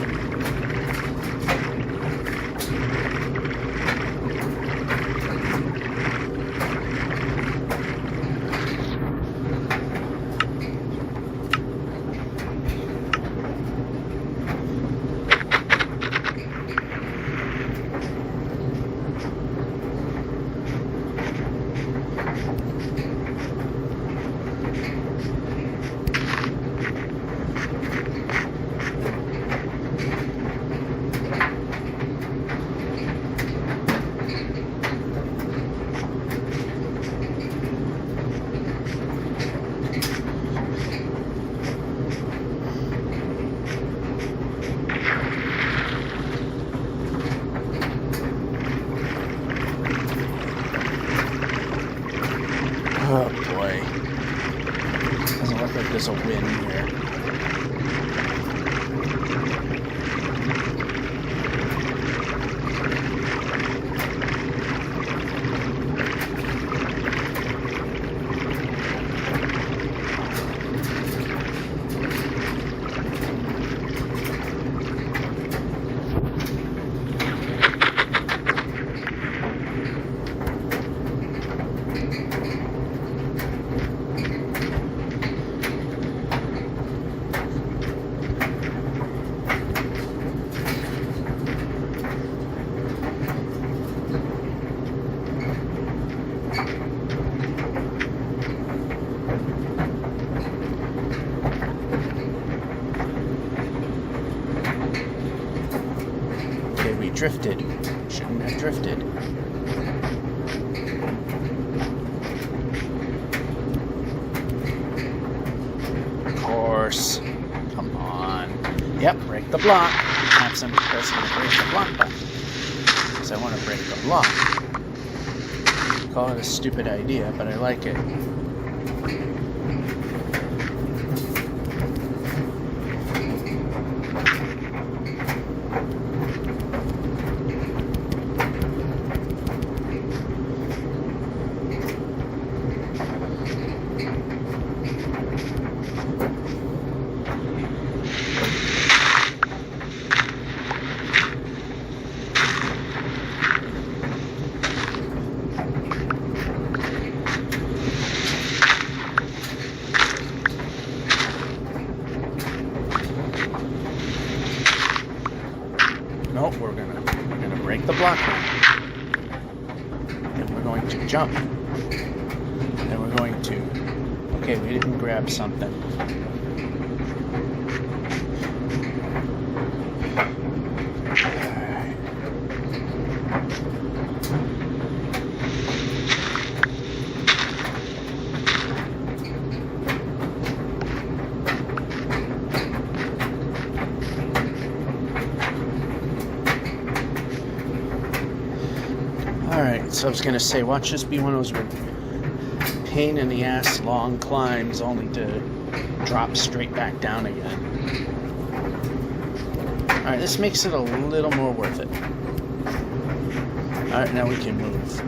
Oh boy. Doesn't look like there's a win here. Drifted. Shouldn't have drifted. Of course. Come on. Yep, break the block. Have some press to break the block button. Because I want to break the block. Call it a stupid idea, but I like it. Nope, we're gonna break the block now. And we're going to jump. And we're going to... Okay, we didn't grab something. Alright, so I was gonna say, watch this be one of those pain in the ass long climbs only to drop straight back down again. Alright, this makes it a little more worth it. Alright, now we can move.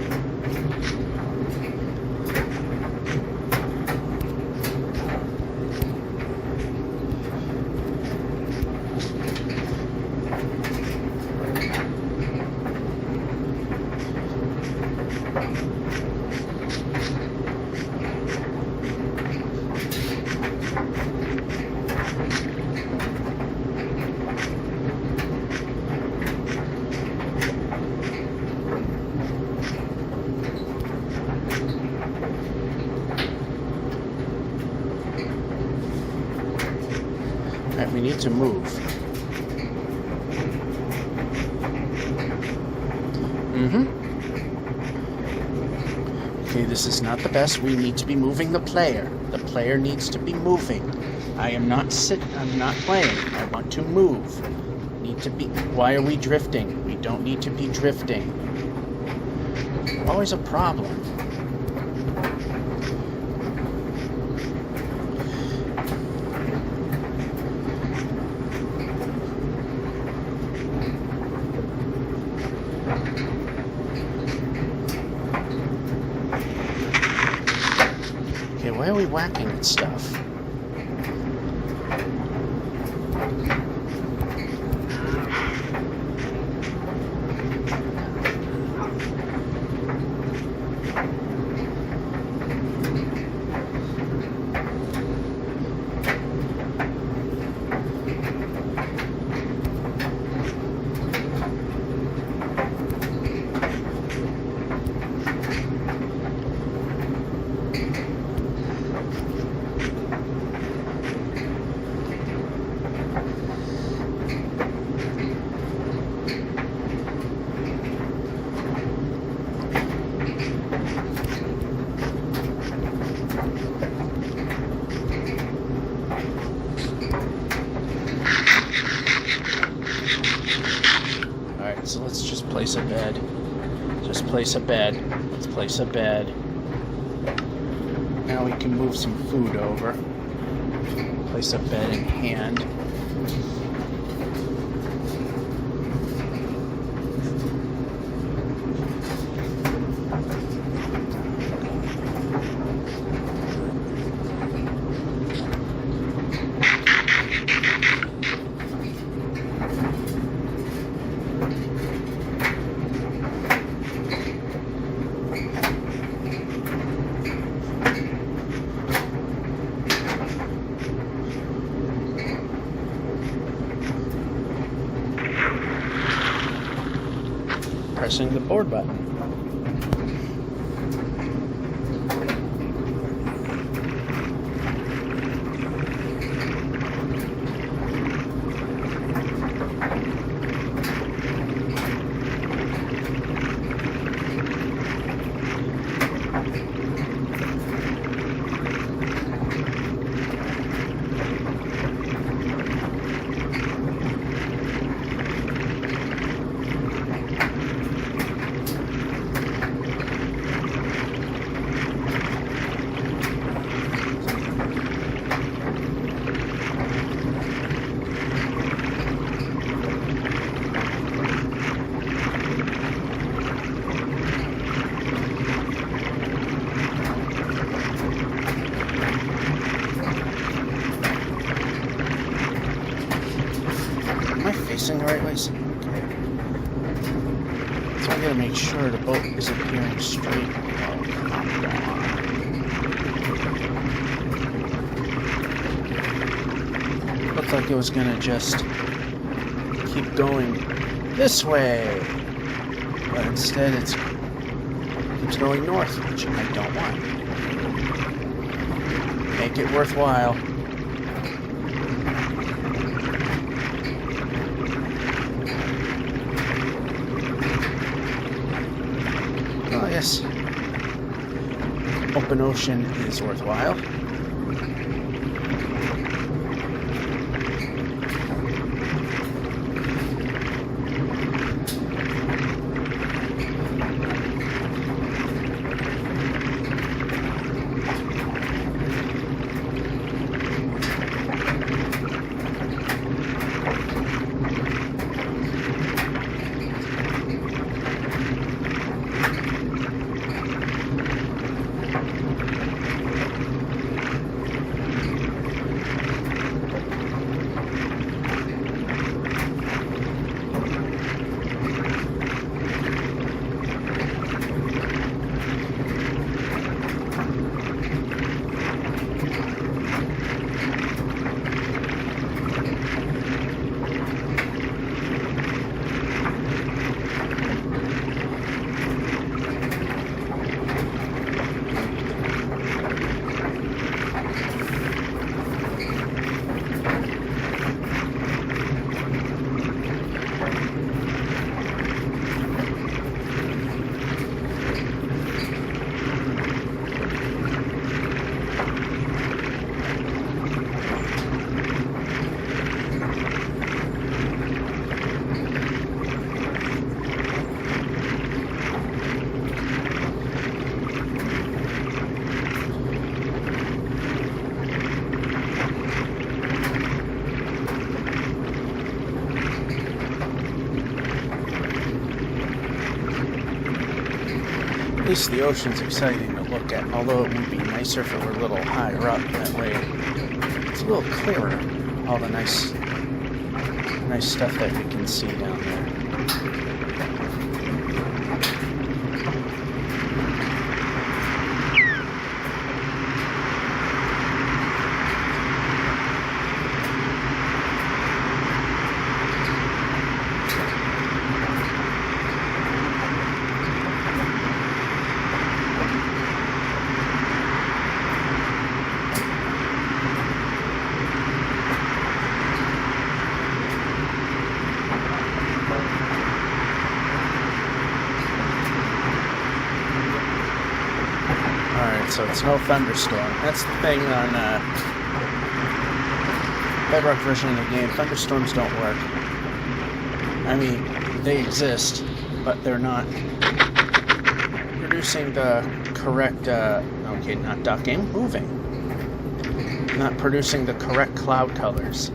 Alright, we need to move. Okay, this is not the best. We need to be moving the player. The player needs to be moving. I'm not playing. I want to move. Need to be. Why are we drifting? We don't need to be drifting. Always a problem. Why are we whacking at stuff? So let's just place a bed. Just place a bed. Let's place a bed. Now we can move some food over. Place a bed in hand. Pressing the board button. Facing the right way. Okay. So I gotta make sure the boat is appearing straight. Looked like it was gonna just keep going this way, but instead it's going north, which I don't want. Make it worthwhile. Yes, open ocean is worthwhile. least the ocean's exciting to look at, although it would be nicer if it were a little higher up. That way it's a little clearer, all the nice stuff that we can see down there. So it's no thunderstorm. That's the thing on Bedrock version of the game. Thunderstorms don't work. I mean, they exist, but they're not producing the correct, okay, not ducking, moving. Not producing the correct cloud colors.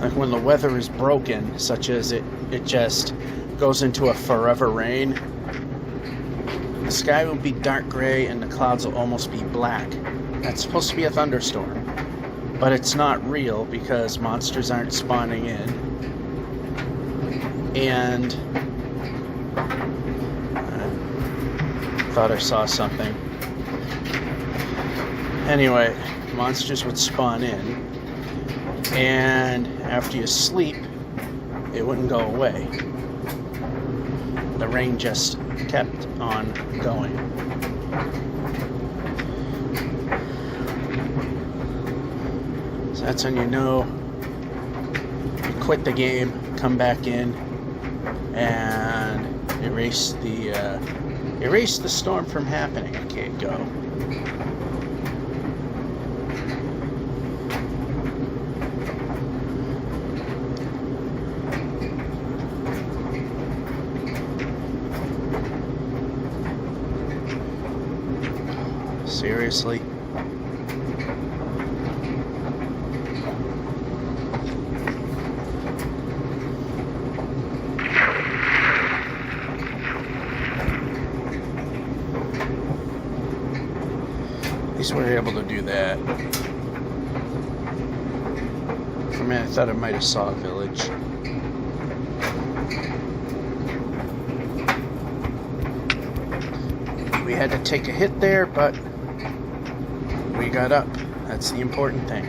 Like when the weather is broken, such as it just goes into a forever rain, the sky will be dark gray and the clouds will almost be black. That's supposed to be a thunderstorm, but it's not real because monsters aren't spawning in. And I thought I saw something. Anyway, monsters would spawn in, and after you sleep, it wouldn't go away. The rain just kept on going. So that's when you know you quit the game, come back in, and erase the storm from happening. Okay, go. Seriously? At least we're able to do that. For a minute I thought I might have saw a village. We had to take a hit there, but we got up. That's the important thing.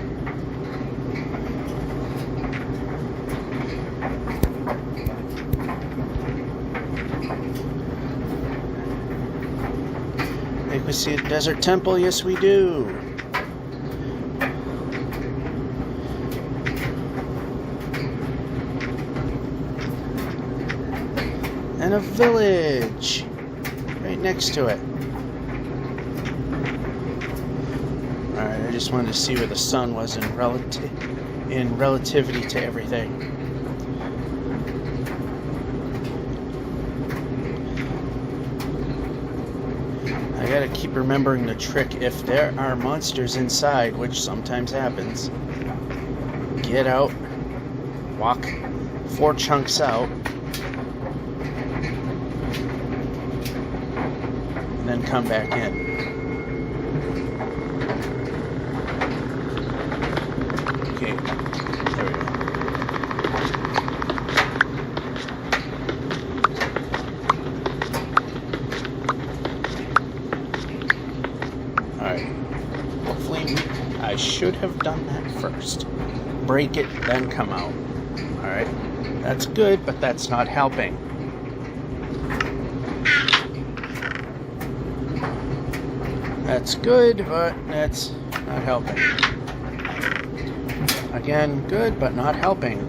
I think we see a desert temple. Yes, we do. And a village right next to it. Alright, I just wanted to see where the sun was in relativity to everything. I gotta keep remembering the trick. If there are monsters inside, which sometimes happens, get out, walk 4 chunks out, and then come back in. I should have done that first. Break it, then come out. Alright? That's good, but that's not helping. That's good, but that's not helping. Again, good, but not helping.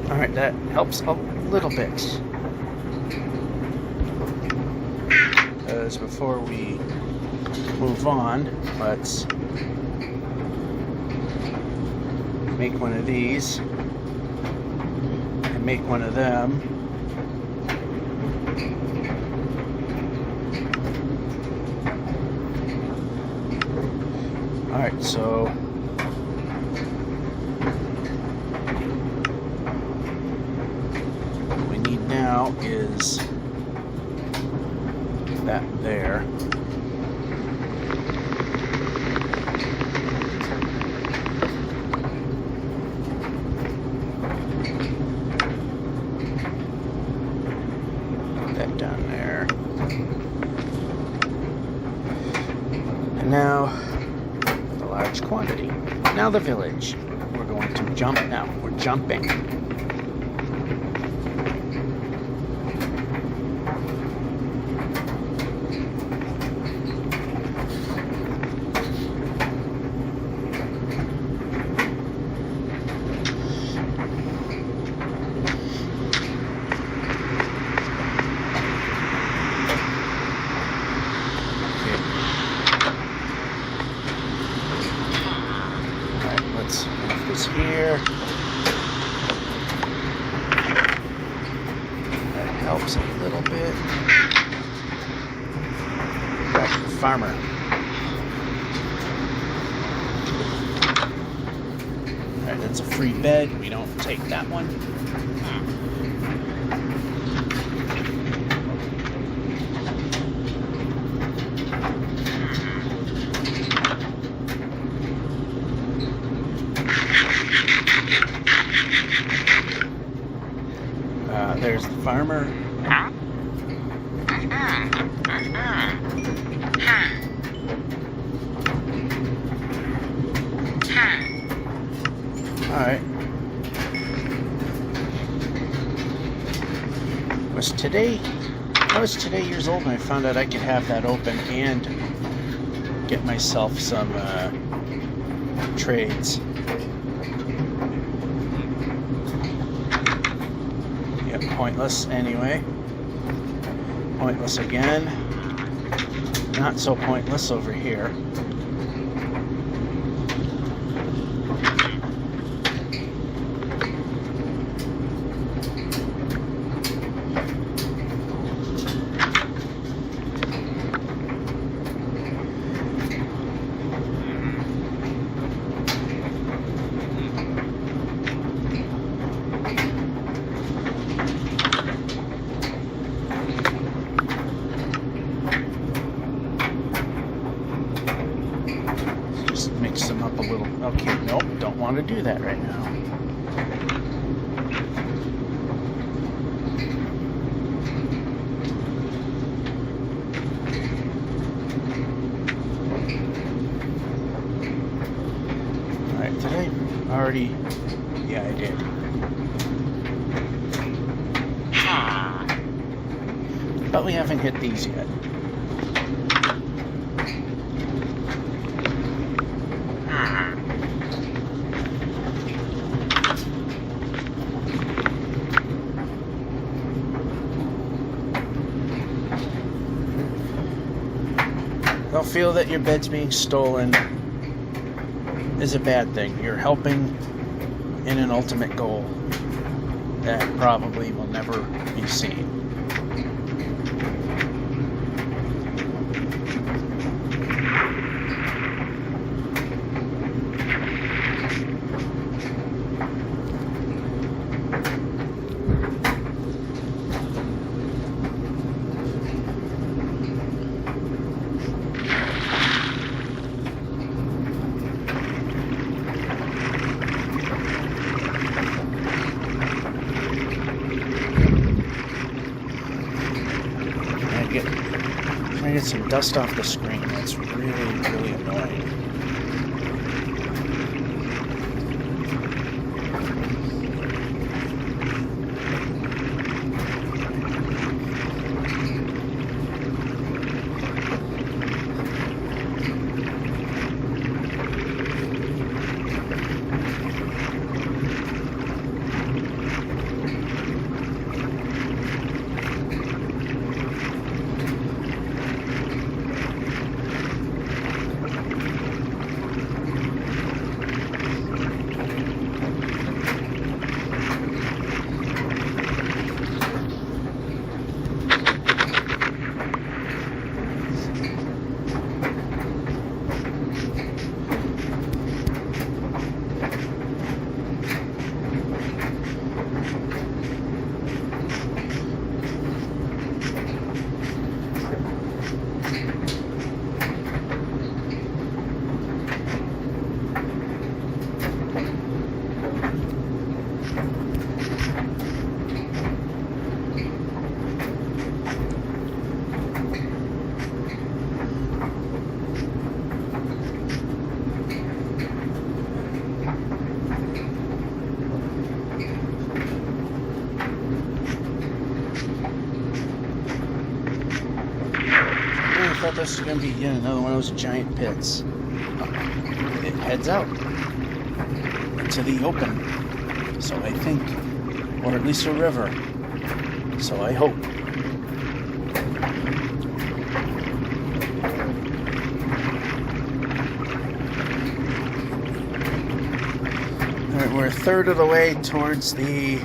Alright, that helps a little bit. As before we move on, let's make one of these and make one of them. Alright, so what we need now is that there. That down there. And now the large quantity. Now the village. We're going to jump now. We're jumping. Here. That helps a little bit. Back to the farmer. Alright, that's a free bed. We don't take that one. There's the farmer. Alright. I was today years old and I found out I could have that open and get myself some trades. Pointless anyway. Pointless again. Not so pointless over here. Mix them up a little. Okay, nope, don't want to do that right now. Alright, did I already? Yeah, I did. But we haven't hit these yet. Don't feel that your bed's being stolen is a bad thing. You're helping in an ultimate goal that probably will never be seen. I get some dust off the screen. That's really, really annoying. thought this was going to be yet another one of those giant pits. It heads out into the open. So I think, or at least a river. So I hope. Alright, we're a third of the way towards the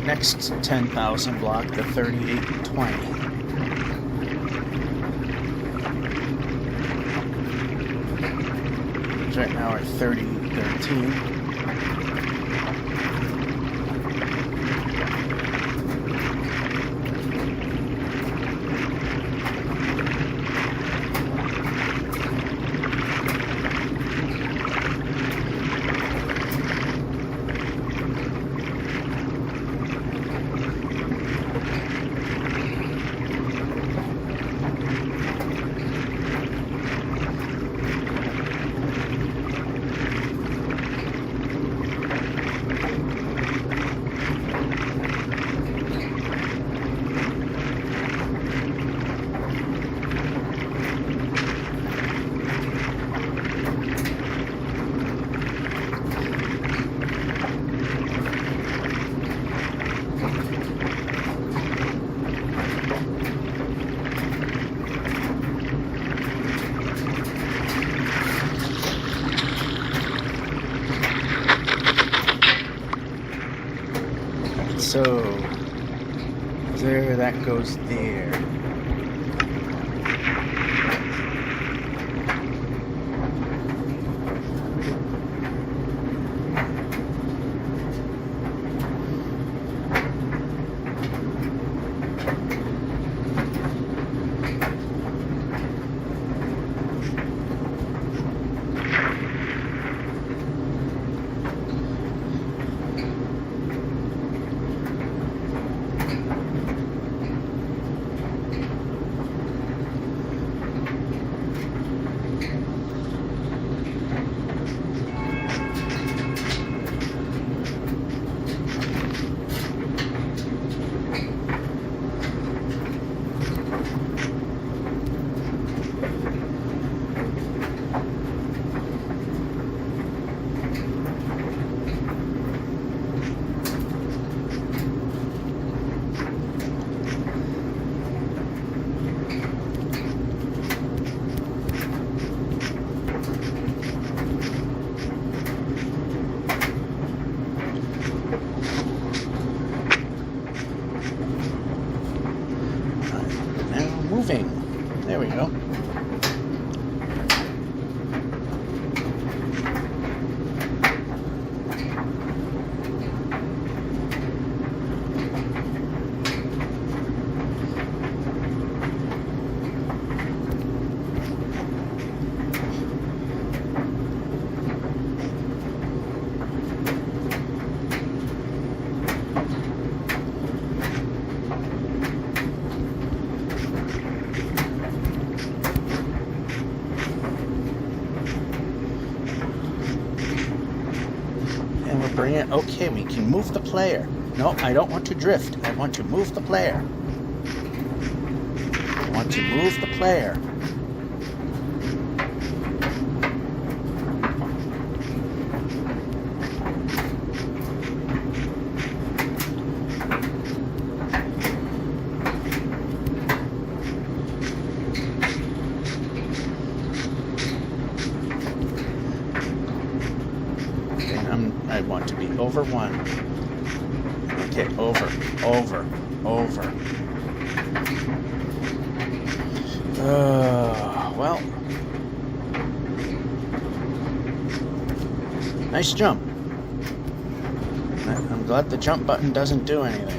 next 10,000 block, the 3820. Right now we're 3013. So, there, that goes there. There we go. Bring it. Okay, we can move the player. No, I don't want to drift. I want to move the player. I want to move the player. I want to be over one. Okay, over. Well. Nice jump. I'm glad the jump button doesn't do anything.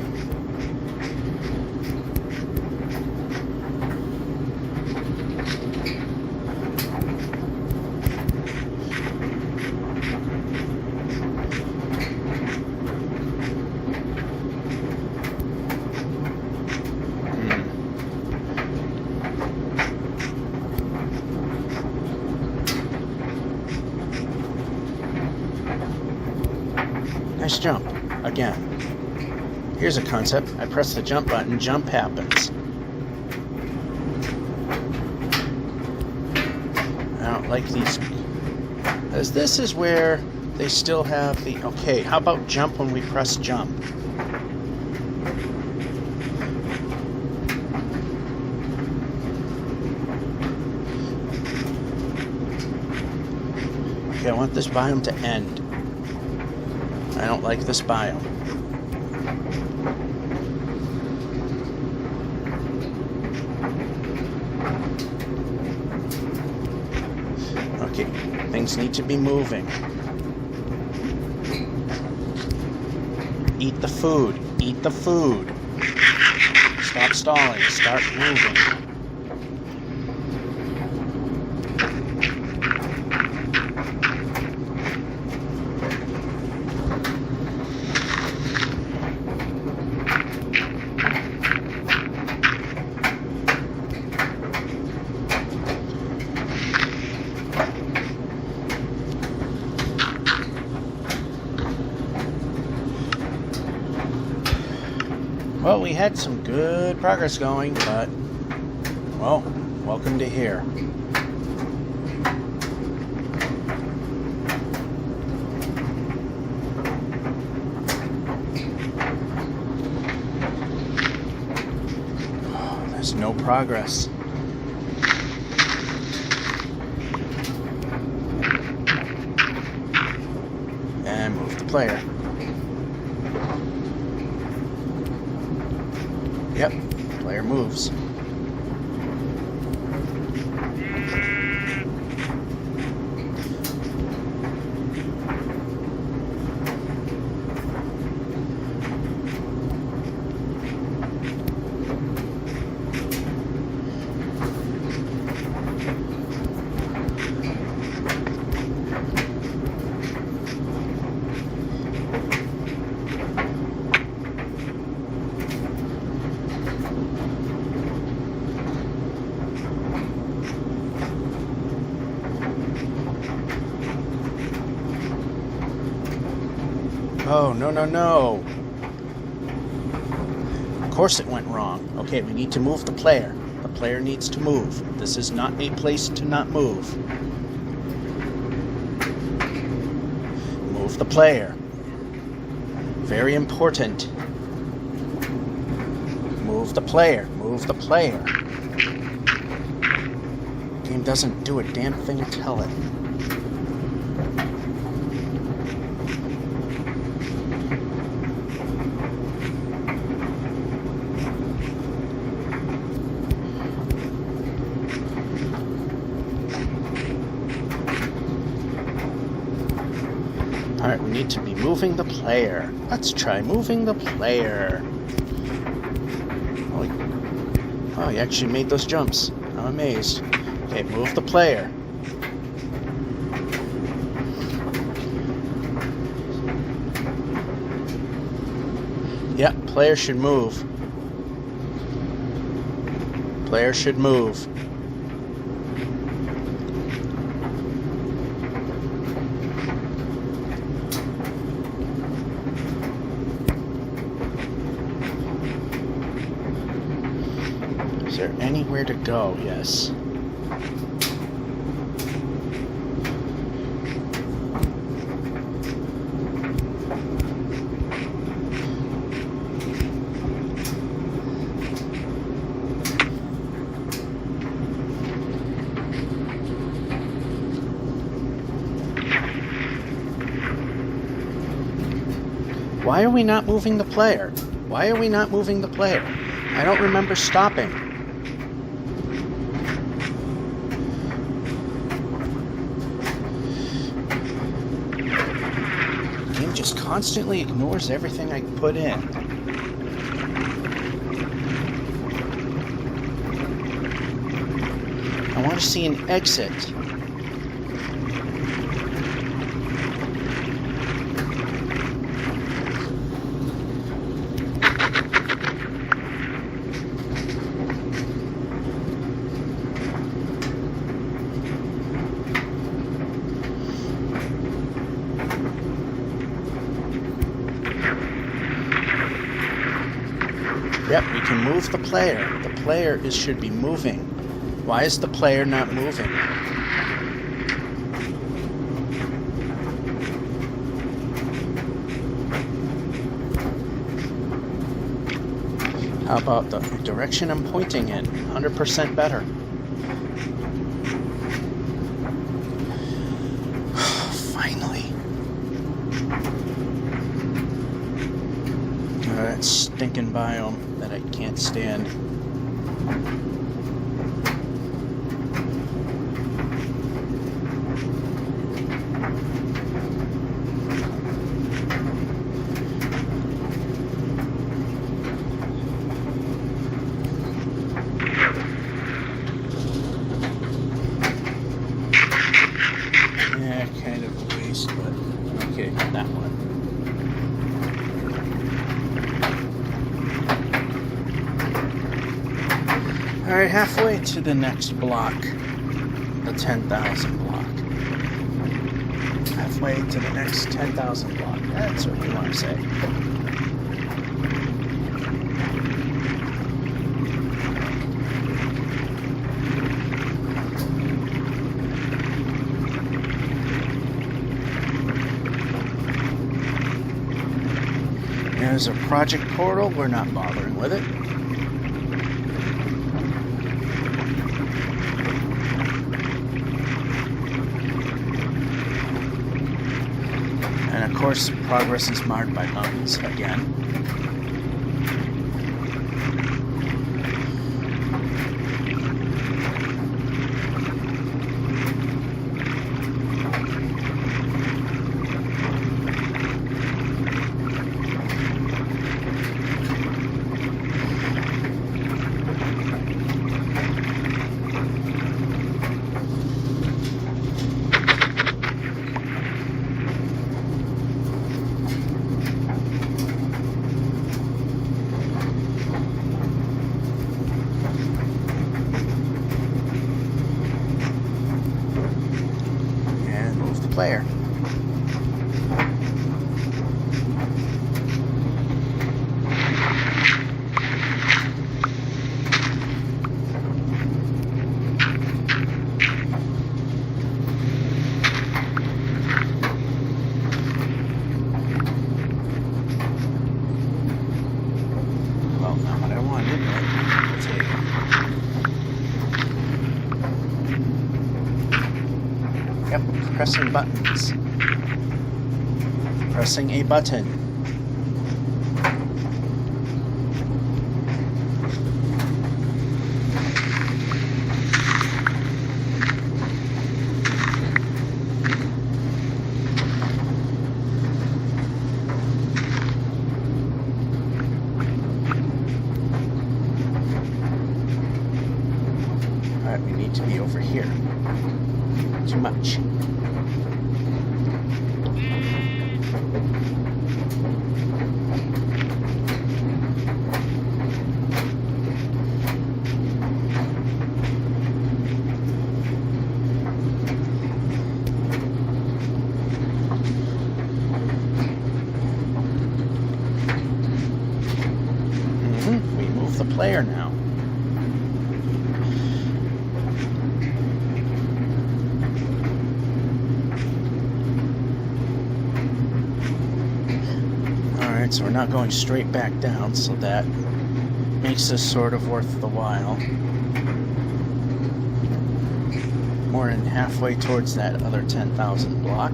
Nice jump. Again. Here's a concept. I press the jump button, jump happens. like these, as this is where they still have the, okay, how about jump when we press jump? Okay, I want this biome to end. I don't like this biome. Okay, things need to be moving. Eat the food. Eat the food. Stop stalling. Start moving. Well, we had some good progress going, but, well, welcome to here. Oh, there's no progress. And move the player. Yep, player moves. Oh, no, no, no. Of course it went wrong. Okay, we need to move the player. The player needs to move. This is not a place to not move. Move the player. Very important. Move the player. Move the player. Game doesn't do a damn thing, tell it. Alright, we need to be moving the player. Let's try moving the player. Oh, you actually made those jumps. I'm amazed. Okay, move the player. Yep, player should move. Player should move. Is there anywhere to go? Yes. Why are we not moving the player? Why are we not moving the player? I don't remember stopping. The game just constantly ignores everything I put in. I want to see an exit. Yep, we can move the player. The player should be moving. Why is the player not moving? How about the direction I'm pointing in? 100% better. Finally. That stinking biome that I can't stand. Kind of a waste, but okay, that one. Alright, halfway to the next block, the 10,000 block. Halfway to the next 10,000 block, that's what you want to say. There's a project portal, we're not bothering with it. And of course, progress is marred by mountains again. Player. Well, not what I wanted, but I'll take it. Yep, pressing buttons. Pressing a button. Alright, we need to be over here. Too much. We move the player now. So we're not going straight back down, so that makes this sort of worth the while. More than halfway towards that other 10,000 block.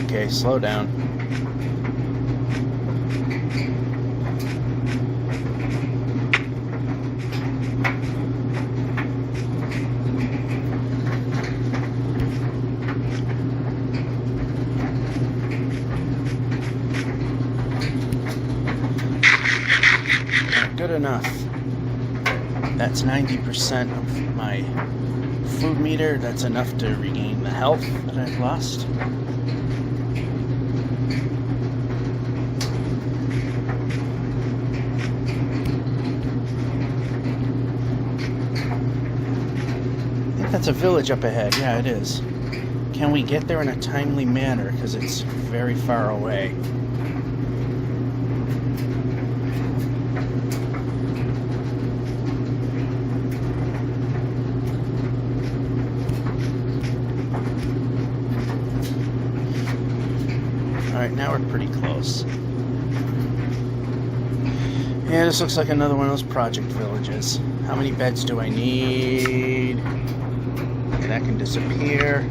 Okay, slow down. Not good enough. That's 90% of my food meter. That's enough to regain the health that I've lost. That's a village up ahead. Yeah, it is. Can we get there in a timely manner? Because it's very far away. Alright, now we're pretty close. Yeah, this looks like another one of those project villages. How many beds do I need? Okay, that can disappear.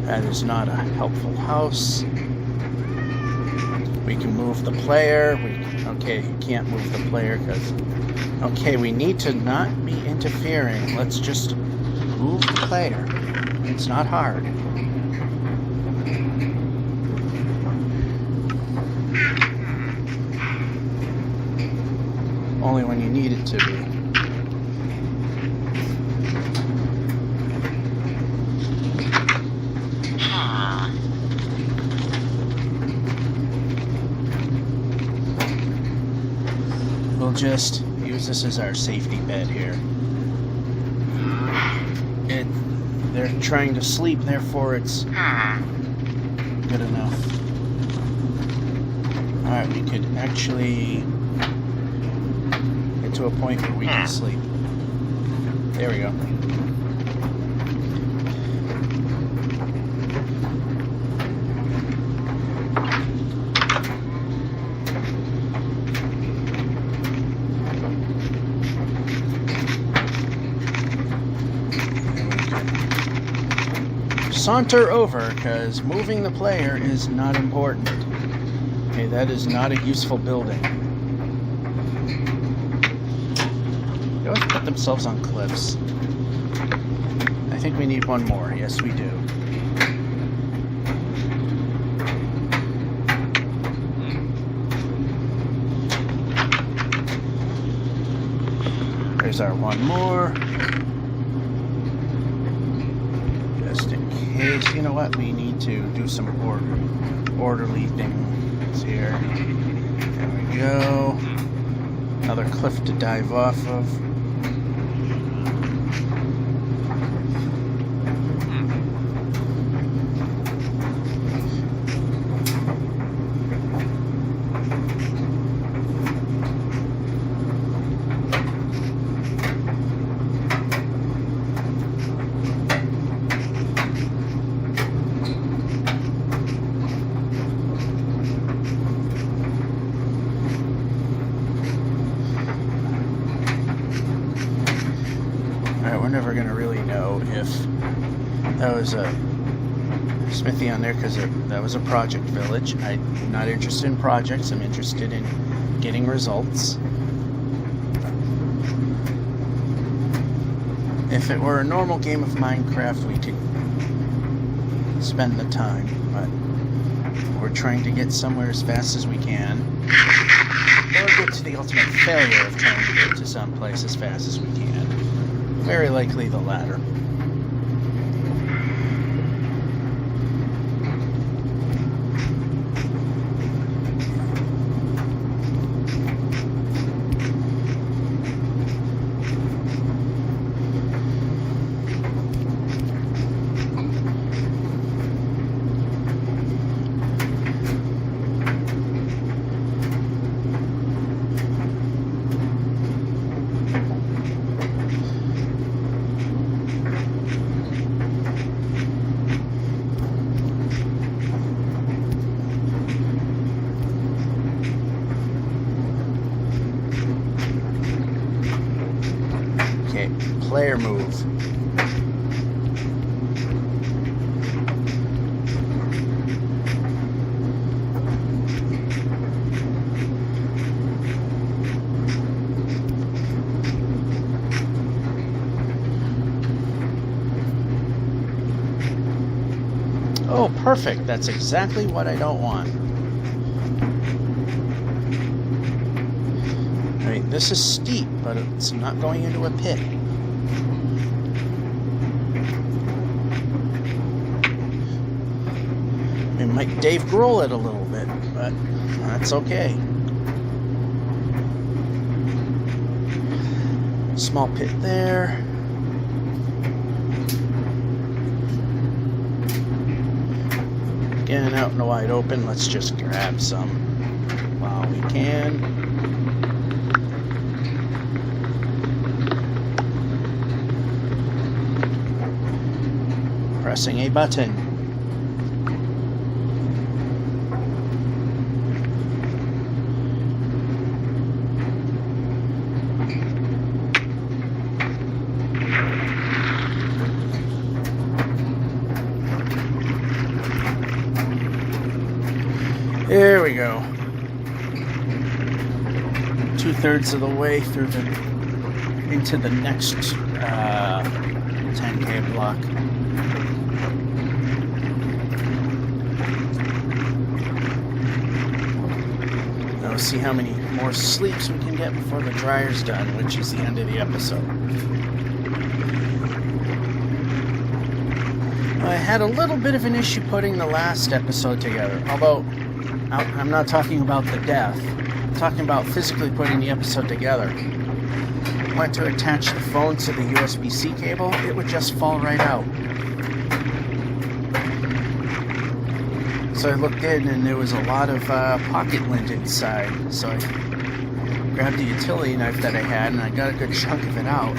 That is not a helpful house. We can move the player. Okay, you can't move the player because... Okay, we need to not be interfering. Let's just move the player. It's not hard. Only when you need it to be. We'll just use this as our safety bed here. They're trying to sleep, therefore it's good enough. Alright, we could actually get to a point where we can sleep. There we go. Saunter over, because moving the player is not important. Okay, that is not a useful building. They always put themselves on cliffs. I think we need one more. Yes, we do. There's our one more. You know what? We need to do some orderly things here. There we go. Another cliff to dive off of. We're never going to really know if that was a smithy on there, because that was a project village. I'm not interested in projects. I'm interested in getting results. If it were a normal game of Minecraft, we could spend the time, but we're trying to get somewhere as fast as we can, or get to the ultimate failure of trying to get to some place as fast as we can. Very likely the latter. Player move. Oh, perfect. That's exactly what I don't want. I mean, this is steep, but it's not going into a pit. It might Dave Grohl it a little bit, but that's okay. Small pit there. Again, out in the wide open, let's just grab some while we can. Pressing a button. There we go. 2/3 of the way through into the next 10K block. Now we'll see how many more sleeps we can get before the dryer's done, which is the end of the episode. I had a little bit of an issue putting the last episode together, although I'm not talking about the death. I'm talking about physically putting the episode together. I went to attach the phone to the USB-C cable, it would just fall right out. So I looked in and there was a lot of pocket lint inside. So I grabbed the utility knife that I had and I got a good chunk of it out.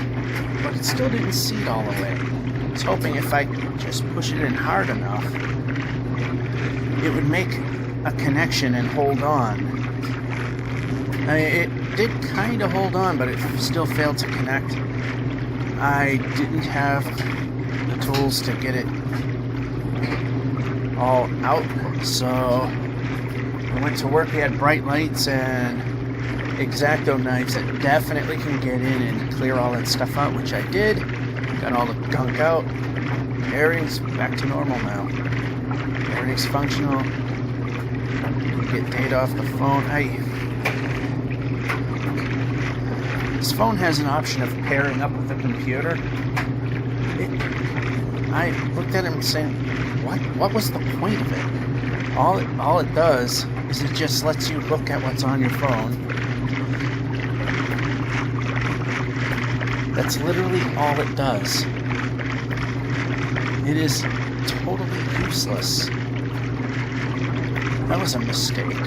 But it still didn't seat all the way. I was hoping if I could just push it in hard enough, it would make a connection and hold on. I mean, it did kind of hold on, but it still failed to connect. I didn't have the tools to get it all out, so I went to work. We had bright lights and X-Acto knives that definitely can get in and clear all that stuff out, which I did. Got all the gunk out. Everything's back to normal now. Everything's functional. Get data off the phone. This phone has an option of pairing up with the computer. I looked at him saying, what was the point of it? All it does is it just lets you look at what's on your phone. That's literally all it does. It is totally useless. That was a mistake.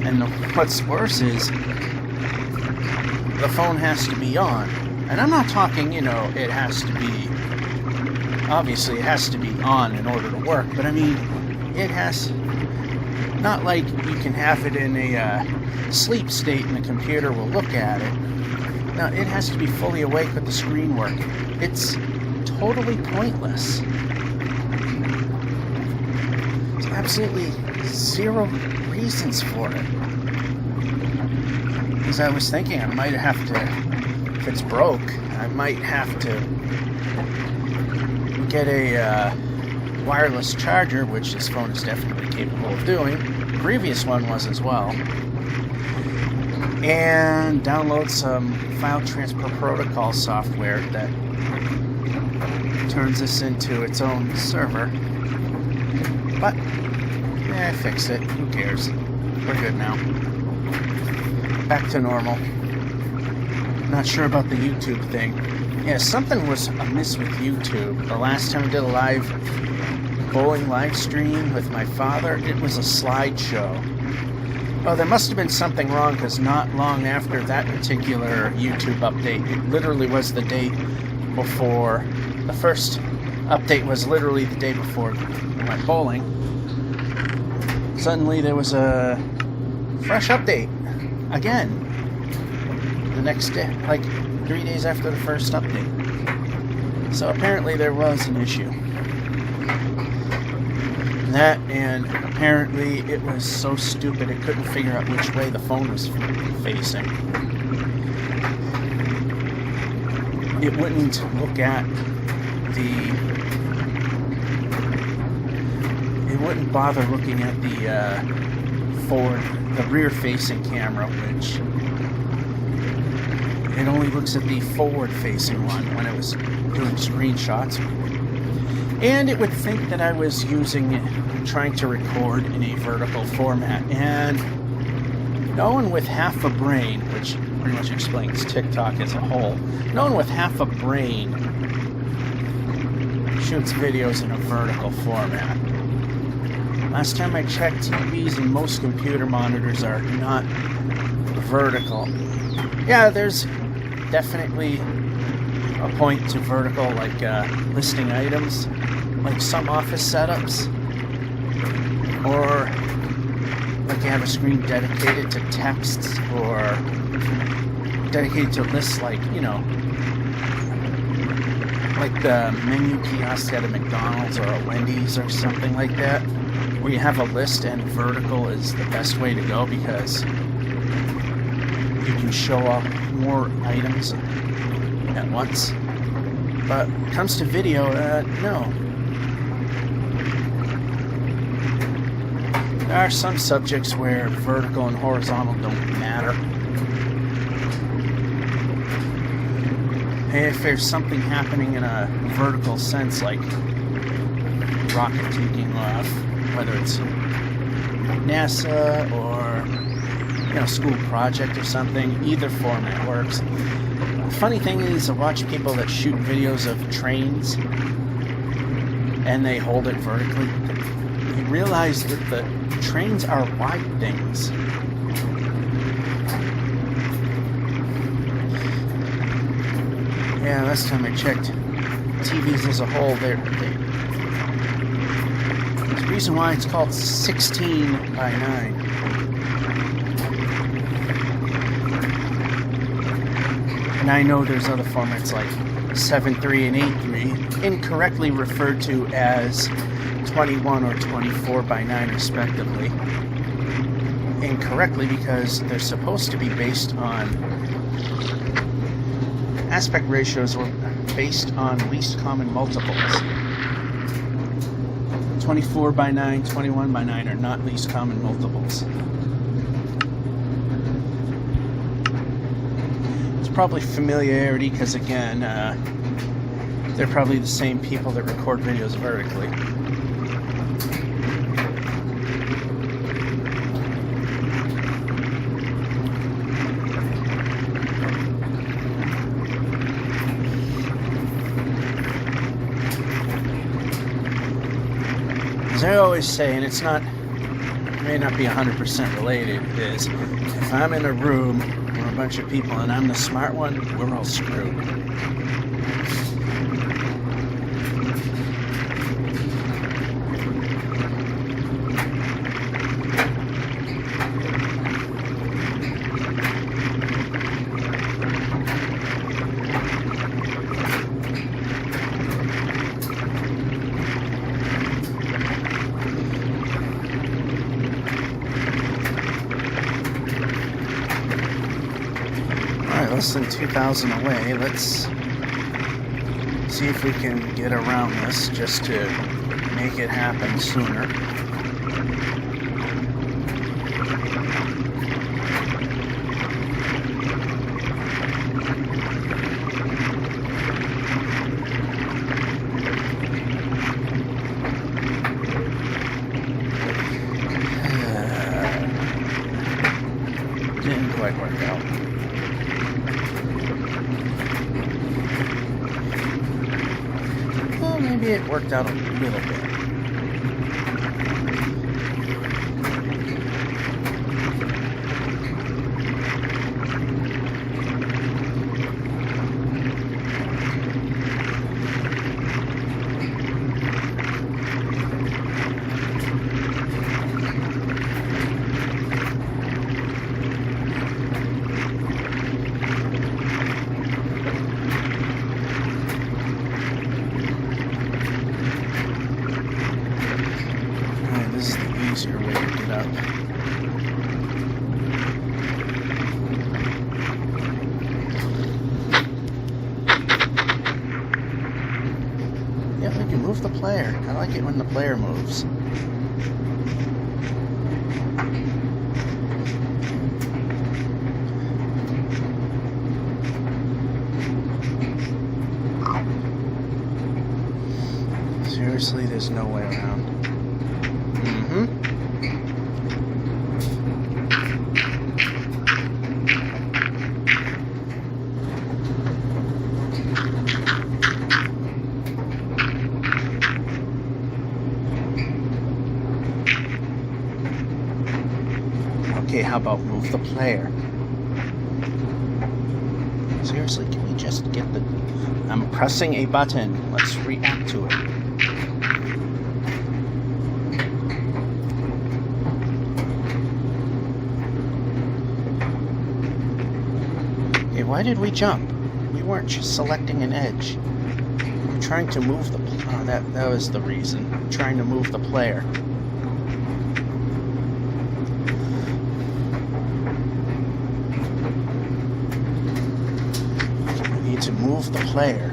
And what's worse is the phone has to be on. And I'm not talking, it has to be, obviously it has to be on in order to work, but I mean, it has, not like you can have it in a sleep state and the computer will look at it. No, it has to be fully awake with the screen working. It's totally pointless. There's absolutely zero reasons for it. Because I was thinking I might have to, if it's broke, I might have to get a wireless charger, which this phone is definitely capable of doing. The previous one was as well. And download some file transfer protocol software that turns this into its own server. But, I fixed it. Who cares? We're good now. Back to normal. Not sure about the YouTube thing. Yeah, something was amiss with YouTube. The last time I did a live bowling live stream with my father, it was a slideshow. Oh, there must have been something wrong, because not long after that particular YouTube update, it literally was the day before, the first update was literally the day before I went bowling. Suddenly there was a fresh update, again, the next day, like 3 days after the first update. So apparently there was an issue. That, and apparently it was so stupid it couldn't figure out which way the phone was facing. It wouldn't look at it wouldn't bother looking at the rear-facing camera, which it only looks at the forward-facing one when I was doing screenshots. And it would think that I was trying to record in a vertical format, and no one with half a brain, which pretty much explains TikTok as a whole, no one with half a brain shoots videos in a vertical format. Last time I checked, TVs and most computer monitors are not vertical. Yeah, there's definitely a point to vertical, like listing items, like some office setups, or like you have a screen dedicated to texts or dedicated to lists, like, you know, like the menu kiosk at a McDonald's or a Wendy's or something like that, where you have a list and vertical is the best way to go because you can show off more items at once. But when it comes to video, no. There are some subjects where vertical and horizontal don't matter. And if there's something happening in a vertical sense, like rocket taking off, whether it's NASA or, you know, school project or something, either format works. The funny thing is, I watch people that shoot videos of trains and they hold it vertically. You realize that the trains are wide things. Yeah, last time I checked, TVs as a whole, there's a reason why it's called 16 by 9. And I know there's other formats like 7.3 and 8.3, incorrectly referred to as 21 or 24 by 9 respectively. Incorrectly because they're supposed to be based on aspect ratios, or based on least common multiples. 24 by 9, 21 by 9 are not least common multiples. Probably familiarity, because again, they're probably the same people that record videos vertically. As I always say, and it's not, it may not be 100% related, is if I'm in a room a bunch of people and I'm the smart one, we're all screwed. Less than 2,000 away. Let's see if we can get around this just to make it happen sooner. Didn't quite work out. Maybe it worked out a little bit. Easier way to get up. Yeah, we can move the player. I like it when the player moves. Seriously, there's no way around. how about move the player? Seriously, can we just get the... I'm pressing a button. Let's react to it. Okay, why did we jump? We weren't just selecting an edge. We were trying to move the... Oh, that was the reason. We're trying to move the player. To move the player.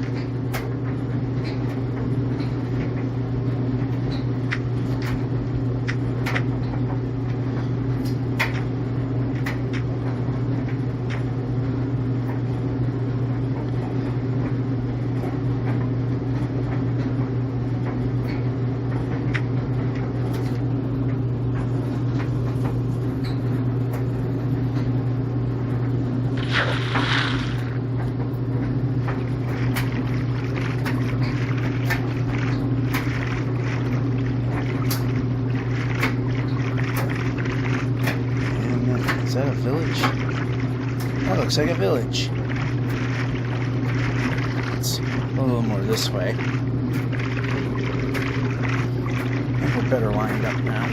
Is that a village? That looks like a village. Let's go a little more this way. I think we're better lined up now.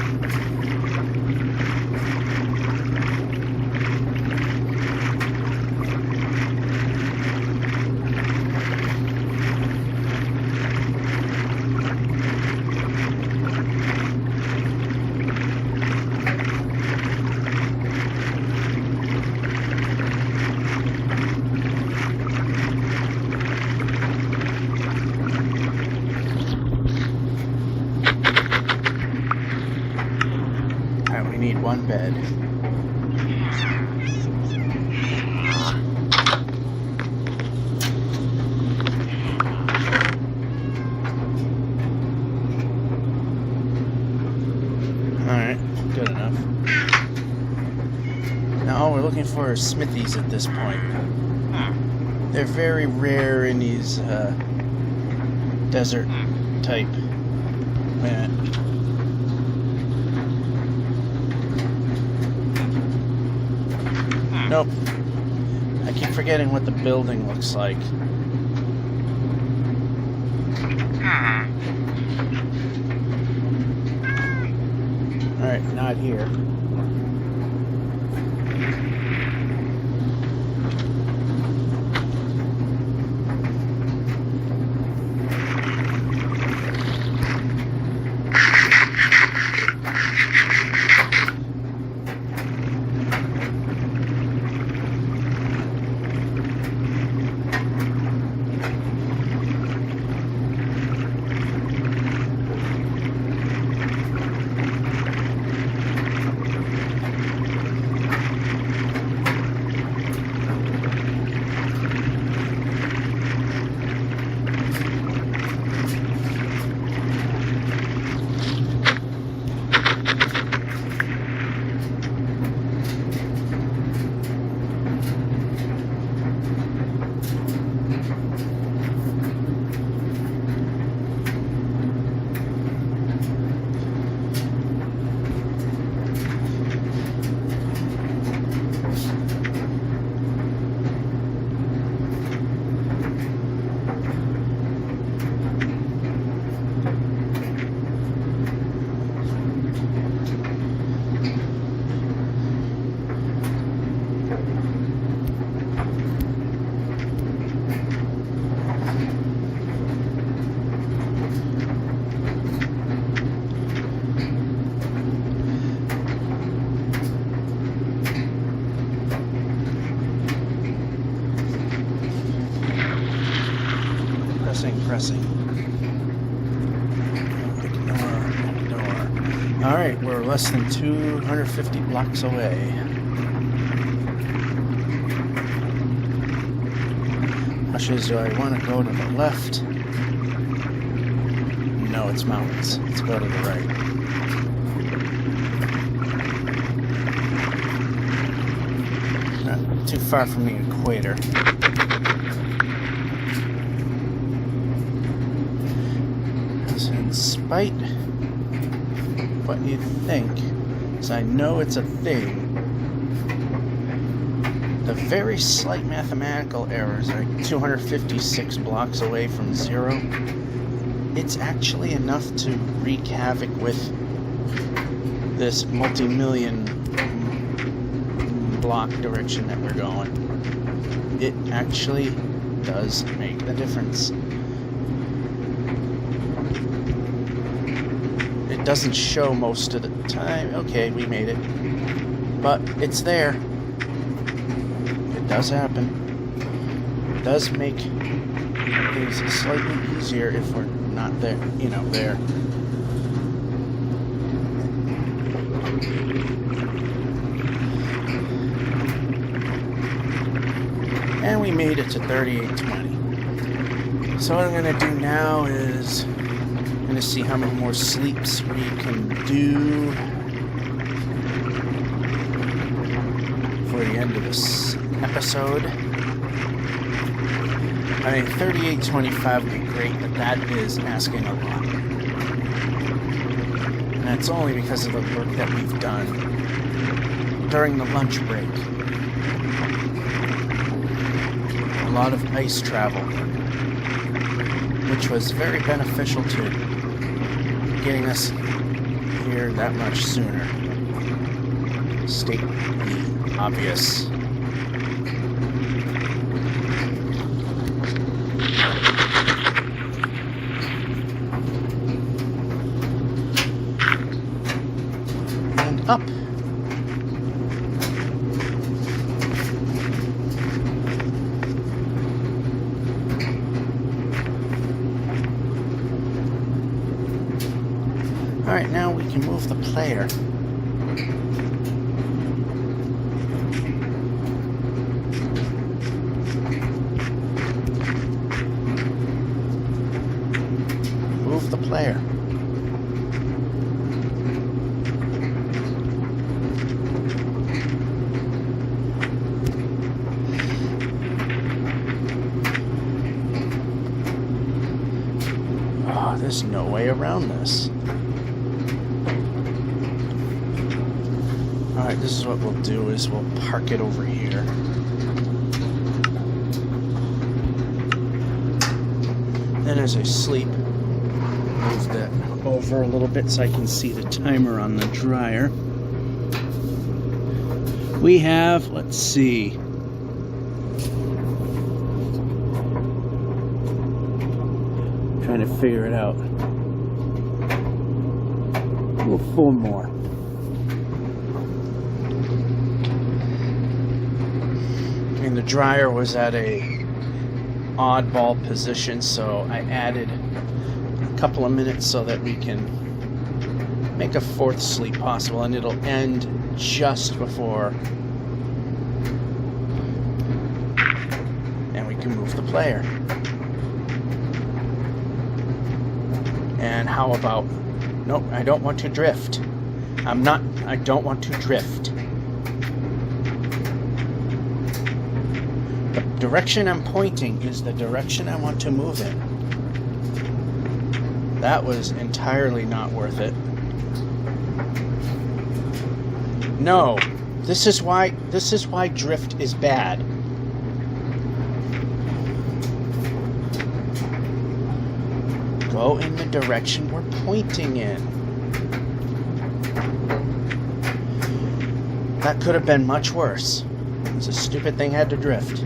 We need one bed. Alright, good enough. Now all we're looking for are smithies at this point. They're very rare in these desert type. Wait a minute. Nope. I keep forgetting what the building looks like. Alright, not here. Pressing. Door. Alright, we're less than 250 blocks away. Hushes, do I want to go to the left? No, it's mountains. Let's go to the right. Not too far from the equator. Despite what you think, because I know it's a thing, the very slight mathematical errors, like 256 blocks away from 0, it's actually enough to wreak havoc with this multi-million block direction that we're going. It actually does make a difference. It doesn't show most of the time. Okay, we made it. But it's there. It does happen. It does make things slightly easier if we're not there, there. And we made it to 3820. So what I'm going to do now is I'm going to see how many more sleeps we can do for the end of this episode. I mean, 3825 would be great, but that is asking a lot. And that's only because of the work that we've done during the lunch break. A lot of ice travel, which was very beneficial to getting us here that much sooner. State the obvious. And up. Alright, now we can move the player. Move the player. Oh, there's no way around this. Alright, this is what we'll do is we'll park it over here. Then as I sleep, move that over a little bit so I can see the timer on the dryer. We have, let's see, trying to figure it out. Well, 4 more. And the dryer was at a oddball position, so I added a couple of minutes so that we can make a 4th sleep possible, and it'll end just before, and we can move the player. And how about, nope, I don't want to drift. I don't want to drift. The direction I'm pointing is the direction I want to move in. That was entirely not worth it. No, this is why drift is bad. Go in the direction we're pointing in. That could have been much worse. This stupid thing had to drift.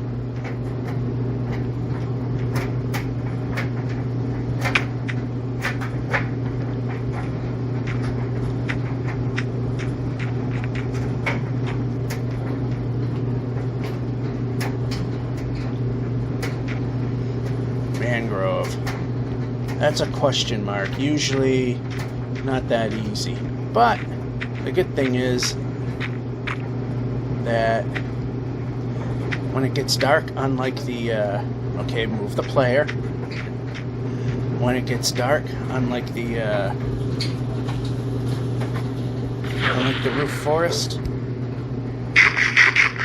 Mangrove. That's a question mark. Usually not that easy. But the good thing is that when it gets dark, unlike the okay, move the player. When it gets dark, unlike the roof forest,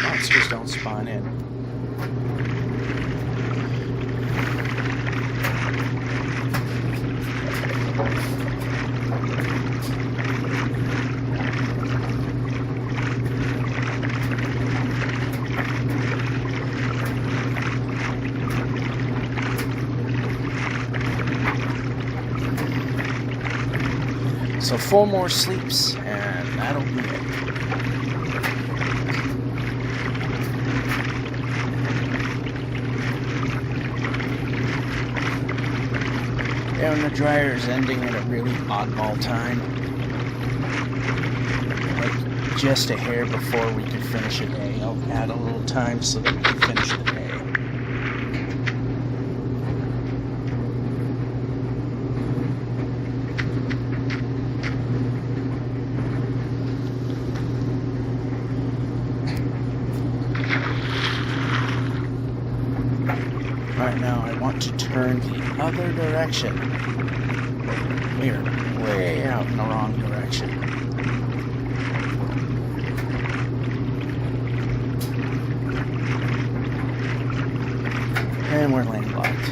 monsters don't spawn in. So 4 more sleeps, and that'll be it. Yeah, and the dryer is ending at a really oddball time. Like, just a hair before we can finish a day. I'll add a little time so that we can finish the day. Right now, I want to turn the other direction. We are way out in the wrong direction. And we're landlocked.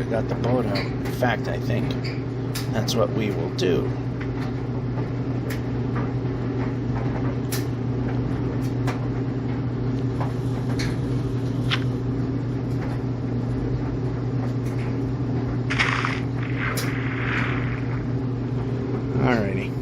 Got the boat out. In fact, I think that's what we will do. Alrighty.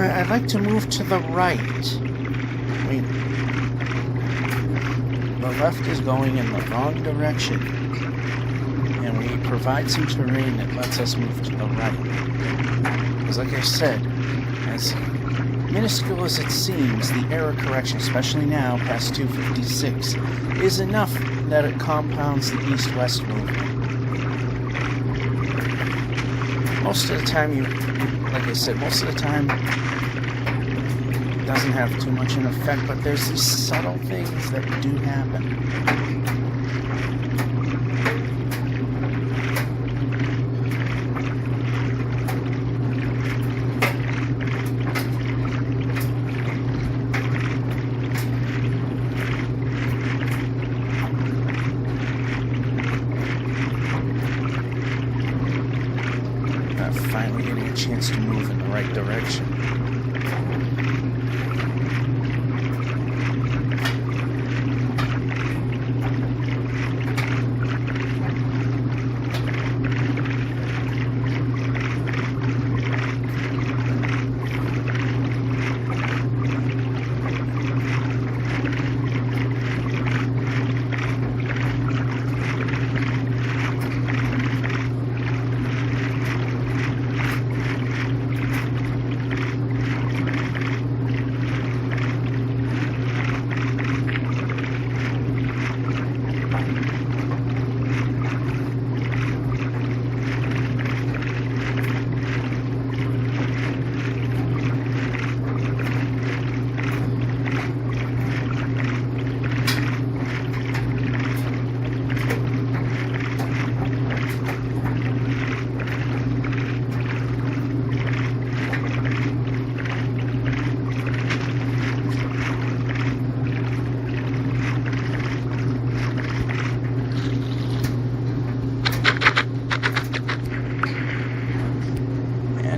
I'd like to move to the right. Wait. The left is going in the wrong direction. And we provide some terrain that lets us move to the right. Because like I said, as minuscule as it seems, the error correction, especially now, past 256, is enough that it compounds the east-west movement. Most of the time, like I said, most of the time, it doesn't have too much an effect, but there's these subtle things that do happen. getting a chance to move in the right direction.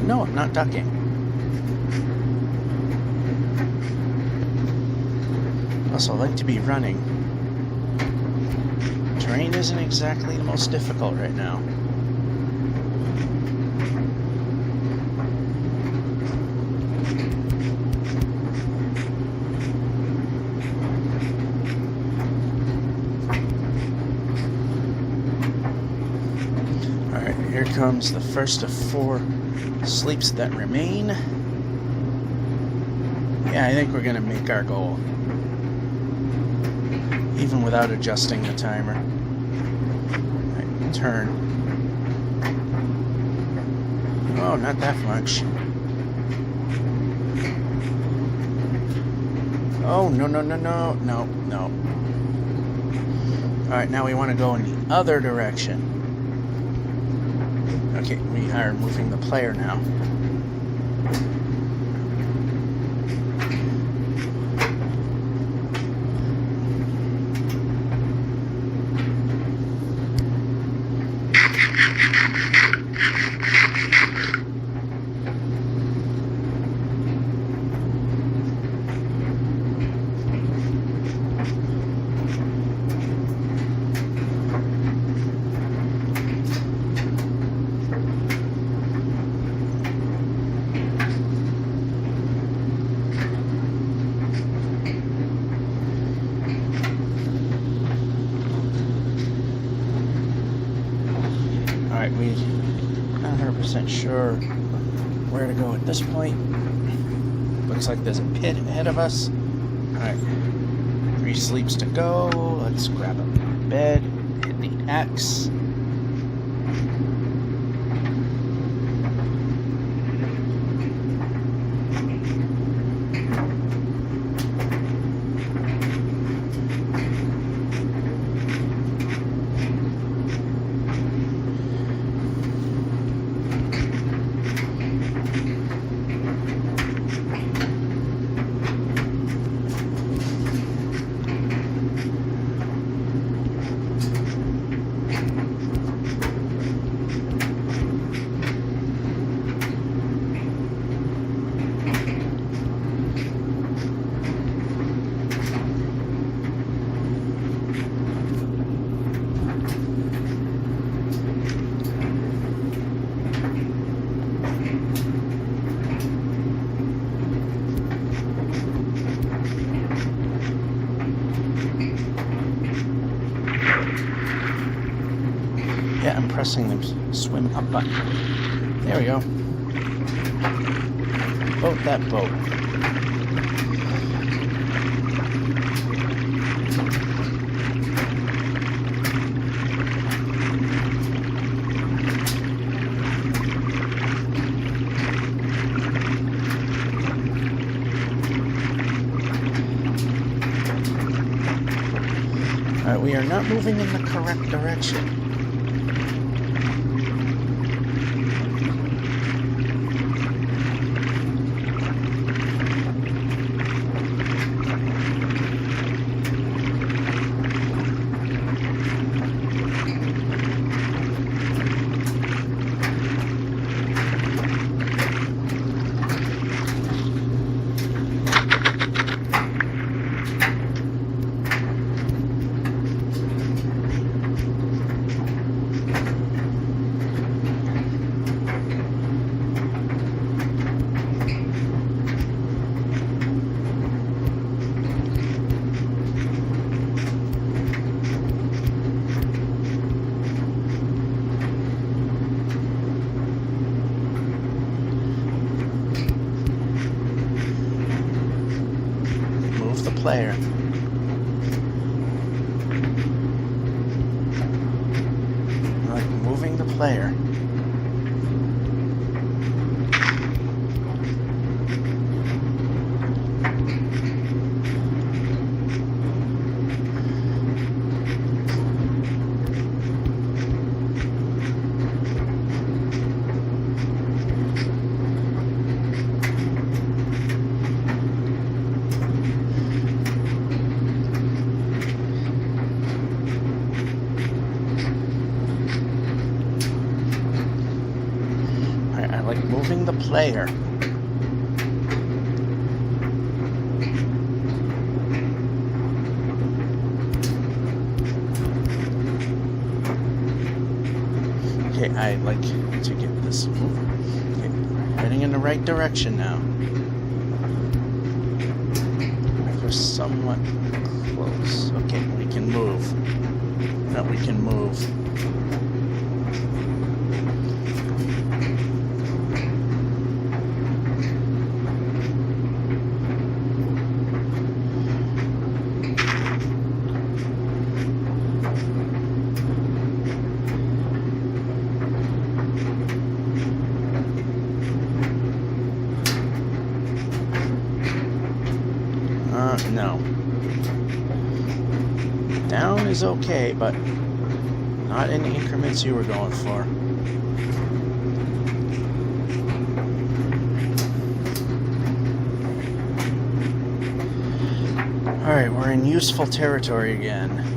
No, I'm not ducking. Also, I like to be running. Terrain isn't exactly the most difficult right now. Alright, here comes the first of 4 sleeps that remain. Yeah, I think we're gonna make our goal, even without adjusting the timer. Right, turn. Oh, not that much. Oh, no, no, no, no, no, no. Alright, now we want to go in the other direction. Okay, we are moving the player now. Alright, we're not 100% sure where to go at this point. Looks like there's a pit ahead of us. Alright, 3 sleeps to go. Let's grab a bed, hit the X. Yeah, I'm pressing the swim up button. There we go. Boat that boat. Alright, we are not moving in the correct direction. move the player. I like moving the player. Moving the player. Okay, I like to get this moving. Okay, heading in the right direction now. We're somewhat close. Okay, we can move. No, we can move. No. Down is okay, but not in the increments you were going for. Alright, we're in useful territory again.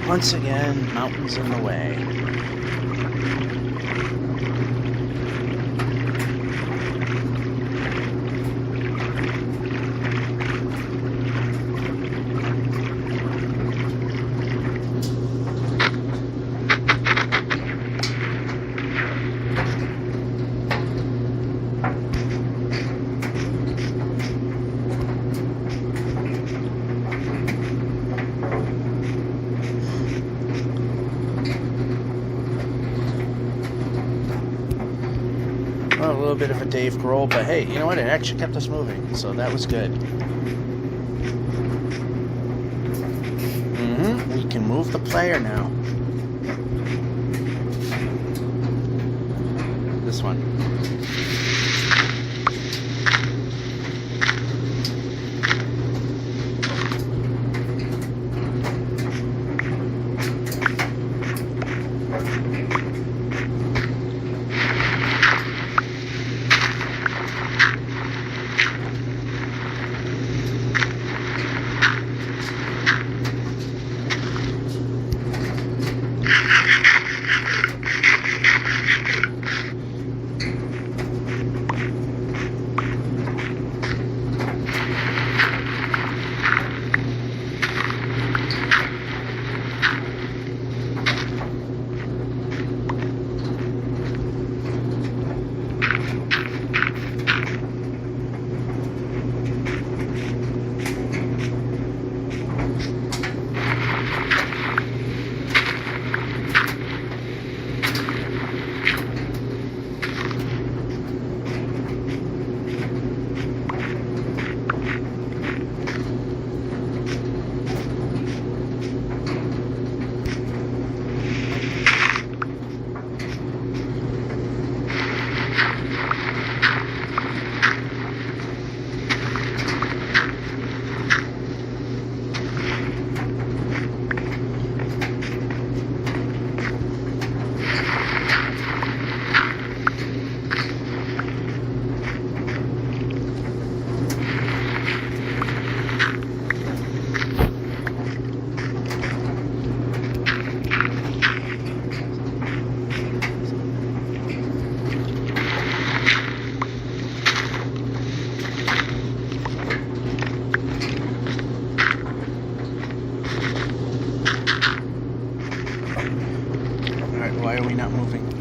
Once again, mountains in the way. Well, a little bit of a Dave Grohl, but hey, you know what? It actually kept us moving, so that was good. We can move the player now. This one.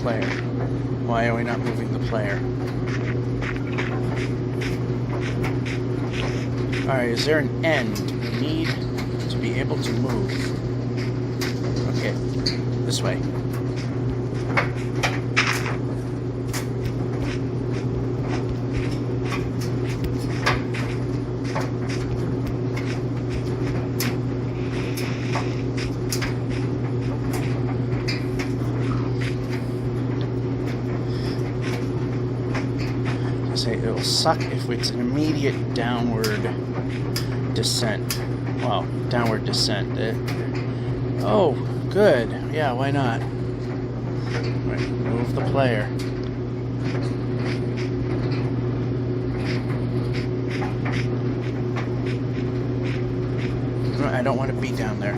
player. Why are we not moving the player? Alright, is there an end? We need to be able to move. Okay, this way. It'll suck if it's an immediate downward descent. Well, downward descent. Oh, good. Yeah, why not? Right, move the player. I don't want to be down there.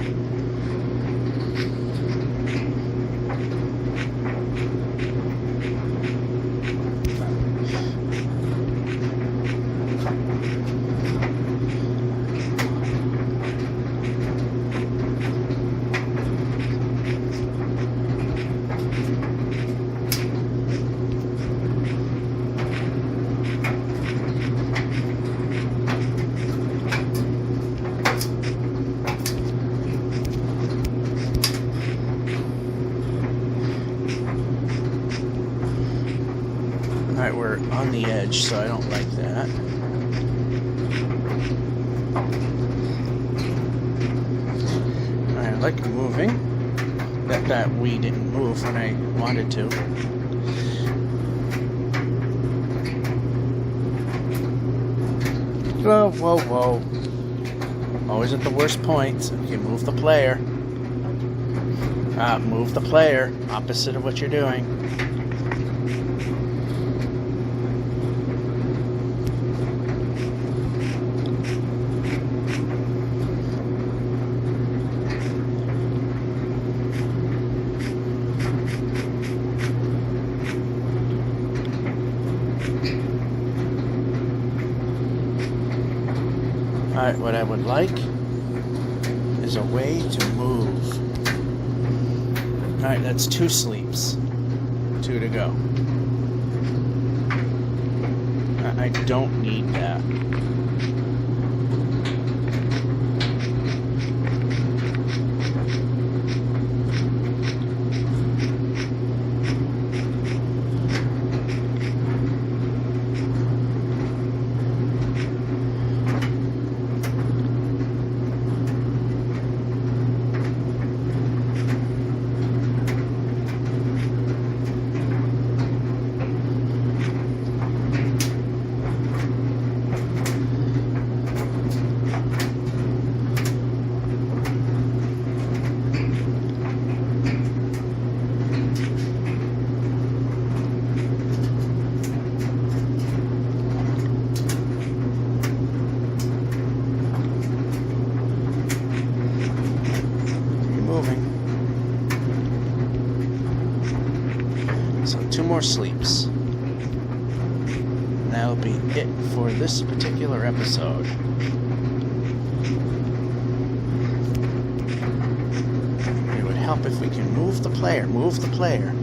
Alright, we're on the edge, so I don't like that. Alright, I like moving. That we didn't move when I wanted to. Whoa, whoa, whoa. Always at the worst points. Okay, move the player. Move the player. Opposite of what you're doing. Alright, what I would like is a way to move. Alright, that's 2 sleeps. 2 to go. I don't need that. So 2 more sleeps. And that'll be it for this particular episode. It would help if we can move the player. Move the player.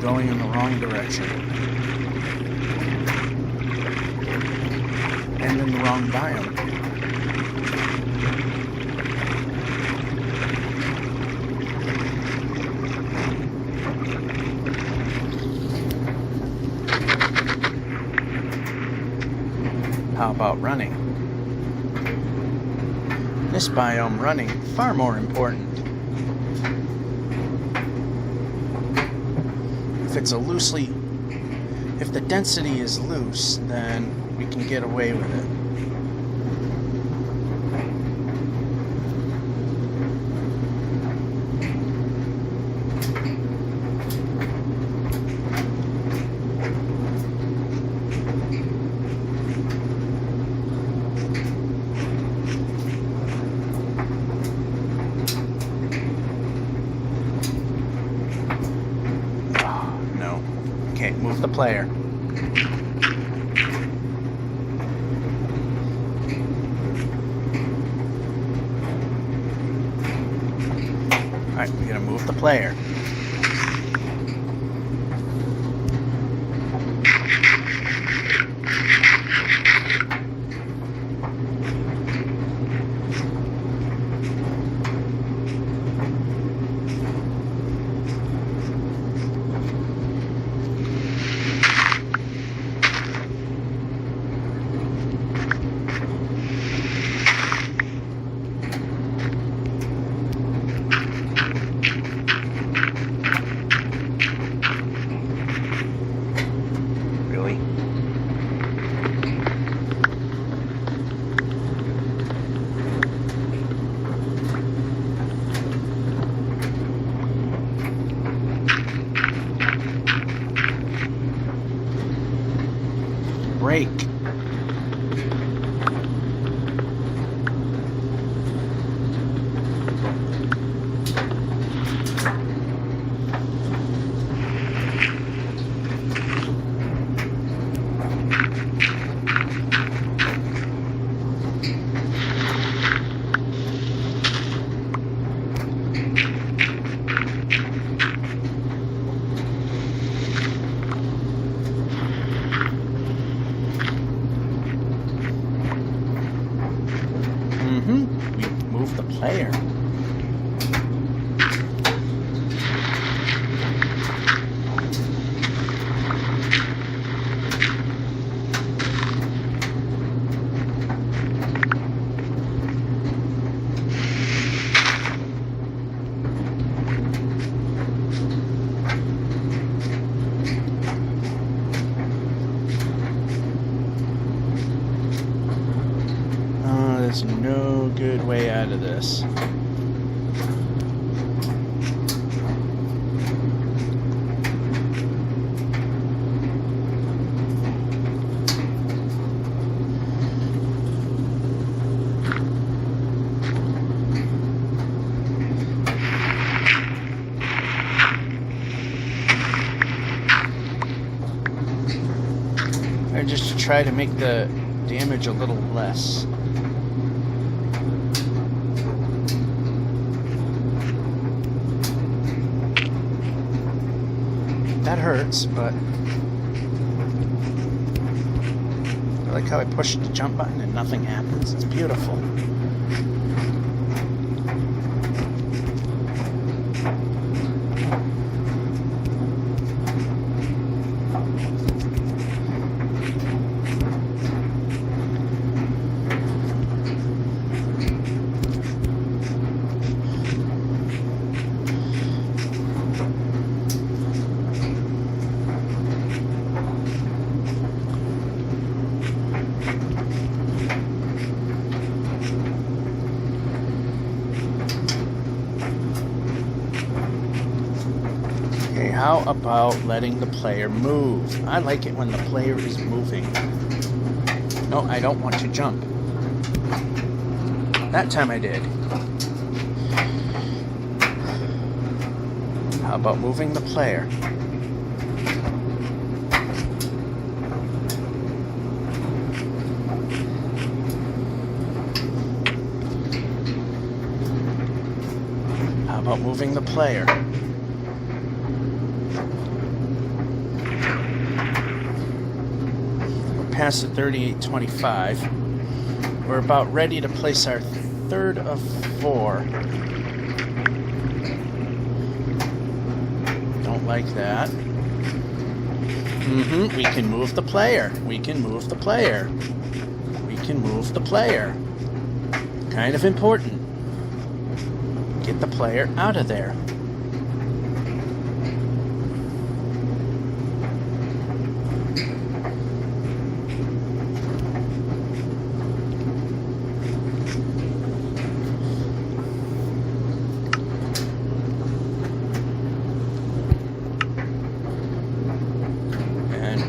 going in the wrong direction. And in the wrong biome. How about running? This biome, running, far more important. If the density is loose, then we can get away with it. Okay, move the player. Alright, we're gonna move the player. Break. We move the player. There's no good way out of this. Or just to try to make the damage a little less. That hurts, but I like how I push the jump button and nothing happens. It's beautiful. Okay, how about letting the player move? I like it when the player is moving. No, I don't want to jump. That time I did. How about moving the player? How about moving the player? past the 38.25. We're about ready to place our third of 4. Don't like that. We can move the player. We can move the player. We can move the player. Kind of important. Get the player out of there.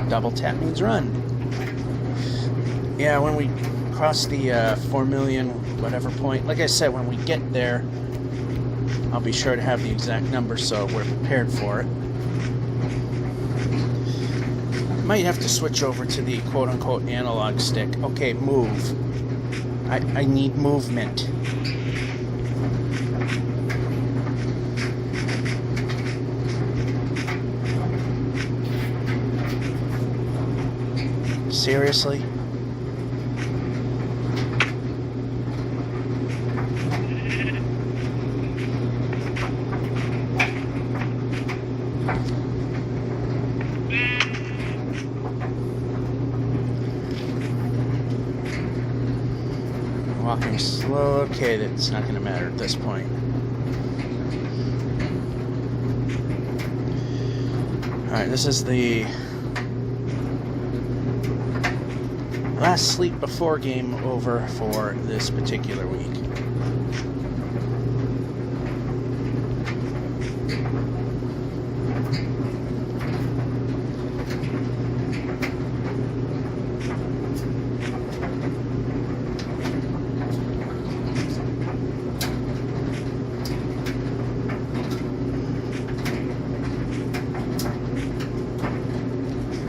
Double tap means run. Yeah, when we cross the 4 million whatever point, like I said, when we get there, I'll be sure to have the exact number so we're prepared for it. Might have to switch over to the quote-unquote analog stick. Okay, move. I need movement. Seriously? Walking slow. Okay, that's not going to matter at this point. Alright, this is the last sleep before game over for this particular week.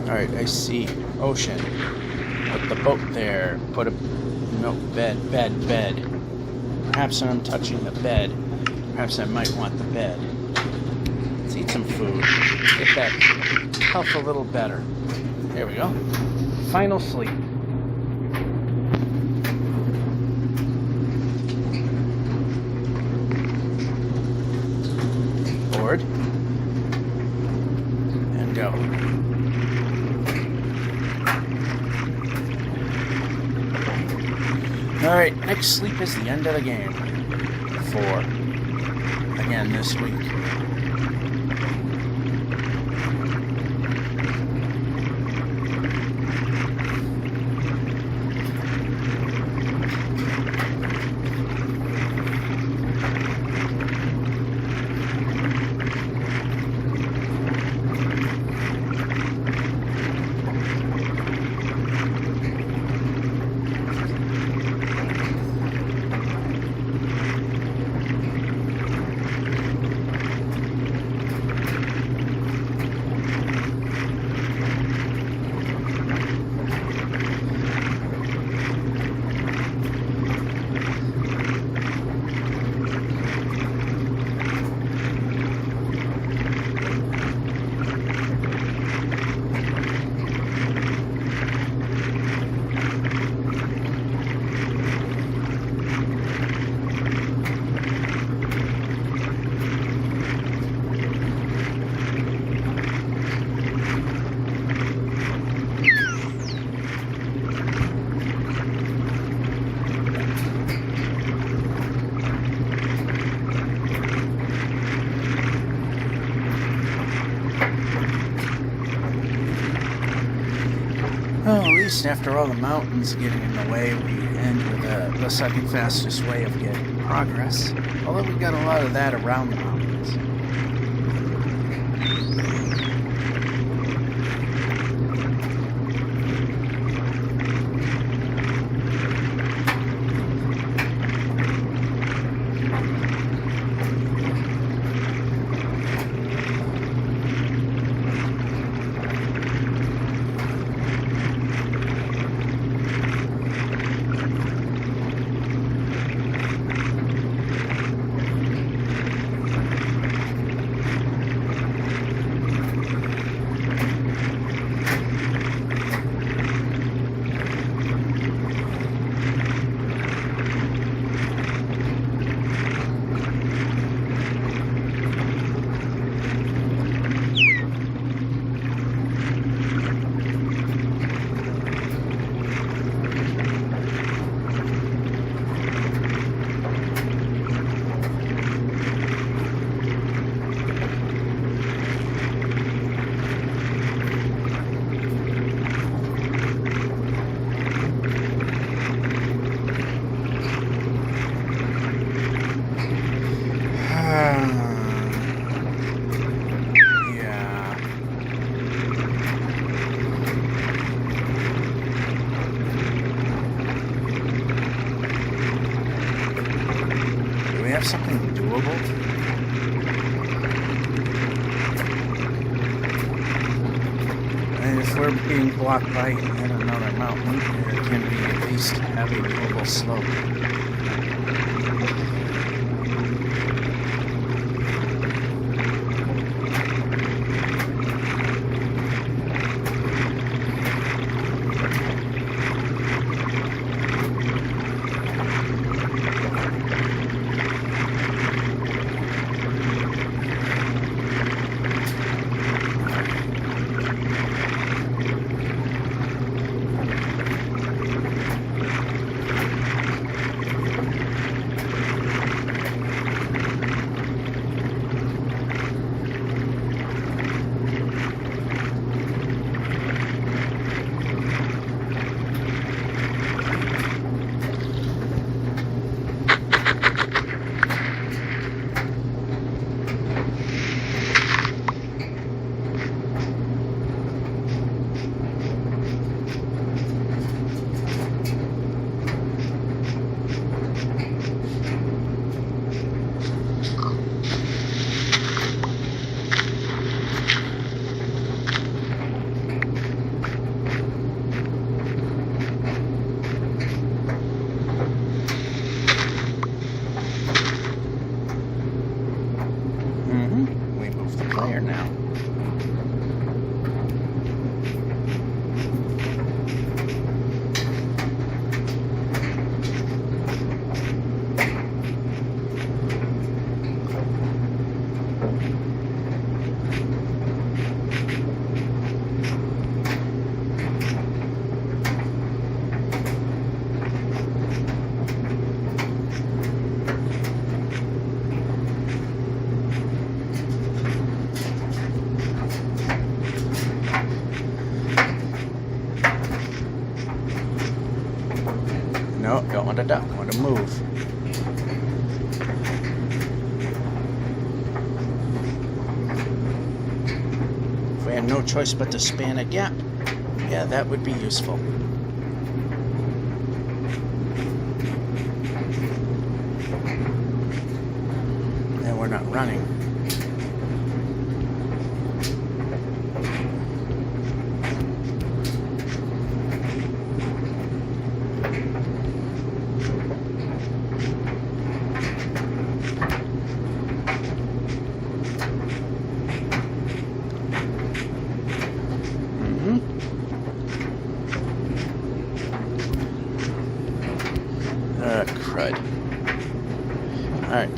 Alright, I see ocean. Put the boat there. Put a... no, bed. Perhaps I'm touching the bed. Perhaps I might want the bed. Let's eat some food. Get that health a little better. There we go. Final sleep. Board. And go. Alright, next sleep is the end of the game. 4. Again this week. Well, at least after all the mountains getting in the way, we end with the second fastest way of getting progress. Although we got a lot of that around the mountains. have something doable? And if we're being blocked by another mountain, there can we at least have a doable slope? We move the player now. No, don't want to duck. I want to move. If we had no choice but to span a gap, yeah, that would be useful. And we're not running. Crud. Alright.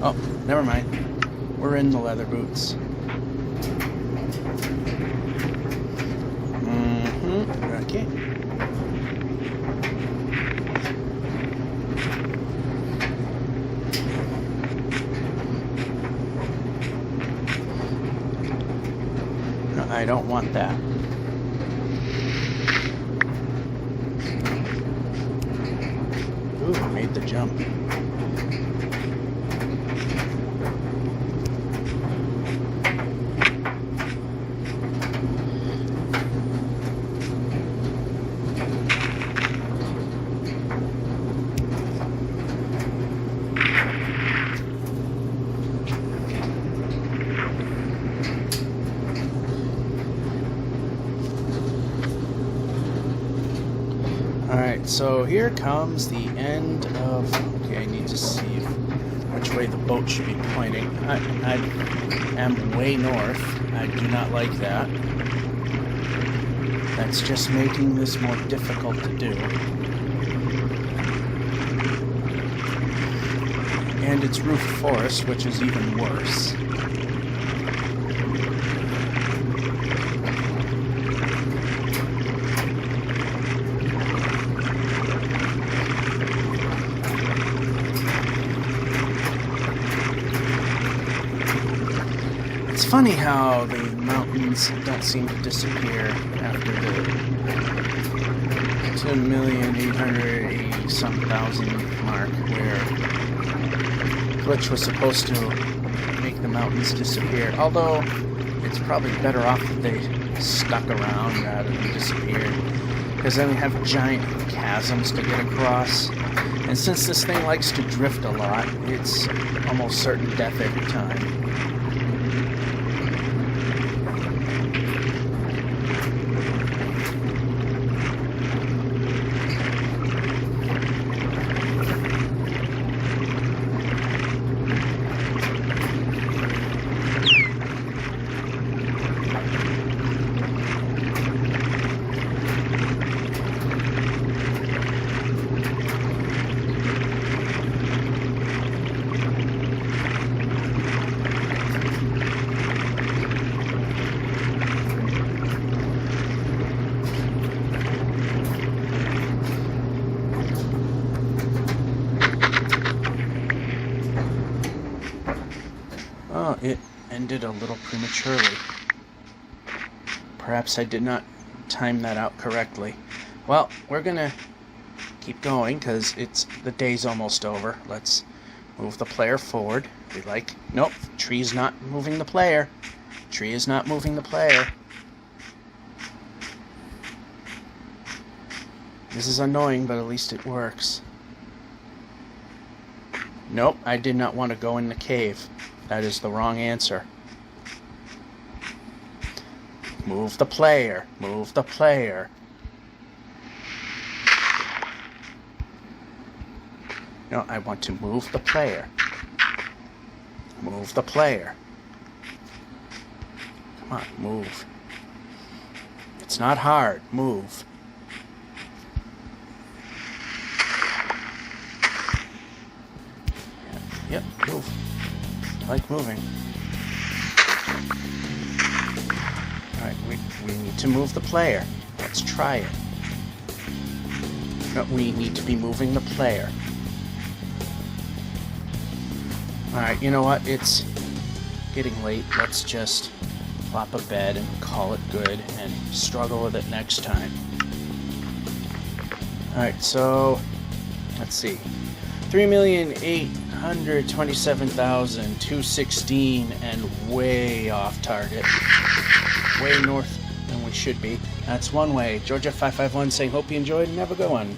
Oh, never mind. We're in the leather boots. Okay. No, I don't want that. Ooh, I made the jump. Alright, so here comes the end of... Okay, I need to see which way the boat should be pointing. I am way north. I do not like that. That's just making this more difficult to do. And it's roof forest, which is even worse. It's funny how the mountains don't seem to disappear after the 2,880,000 mark, where Glitch was supposed to make the mountains disappear. Although it's probably better off that they stuck around rather than disappeared. because then we have giant chasms to get across. And since this thing likes to drift a lot, it's almost certain death every time. Oh, it ended a little prematurely. Perhaps I did not time that out correctly. Well, we're gonna keep going because the day's almost over. Let's move the player forward. Nope, tree's not moving the player. Tree is not moving the player. This is annoying, but at least it works. Nope, I did not want to go in the cave. That is the wrong answer. Move the player. Move the player. No, I want to move the player. Move the player. Come on, move. It's not hard. Move. Yep, move. I like moving. Alright, we need to move the player. Let's try it. No, we need to be moving the player. Alright, you know what? It's getting late. Let's just flop a bed and call it good and struggle with it next time. Alright, so let's see. 3,827,216 and way off target. Way north than we should be. That's one way. Georgia 551 saying, hope you enjoyed and have a good one.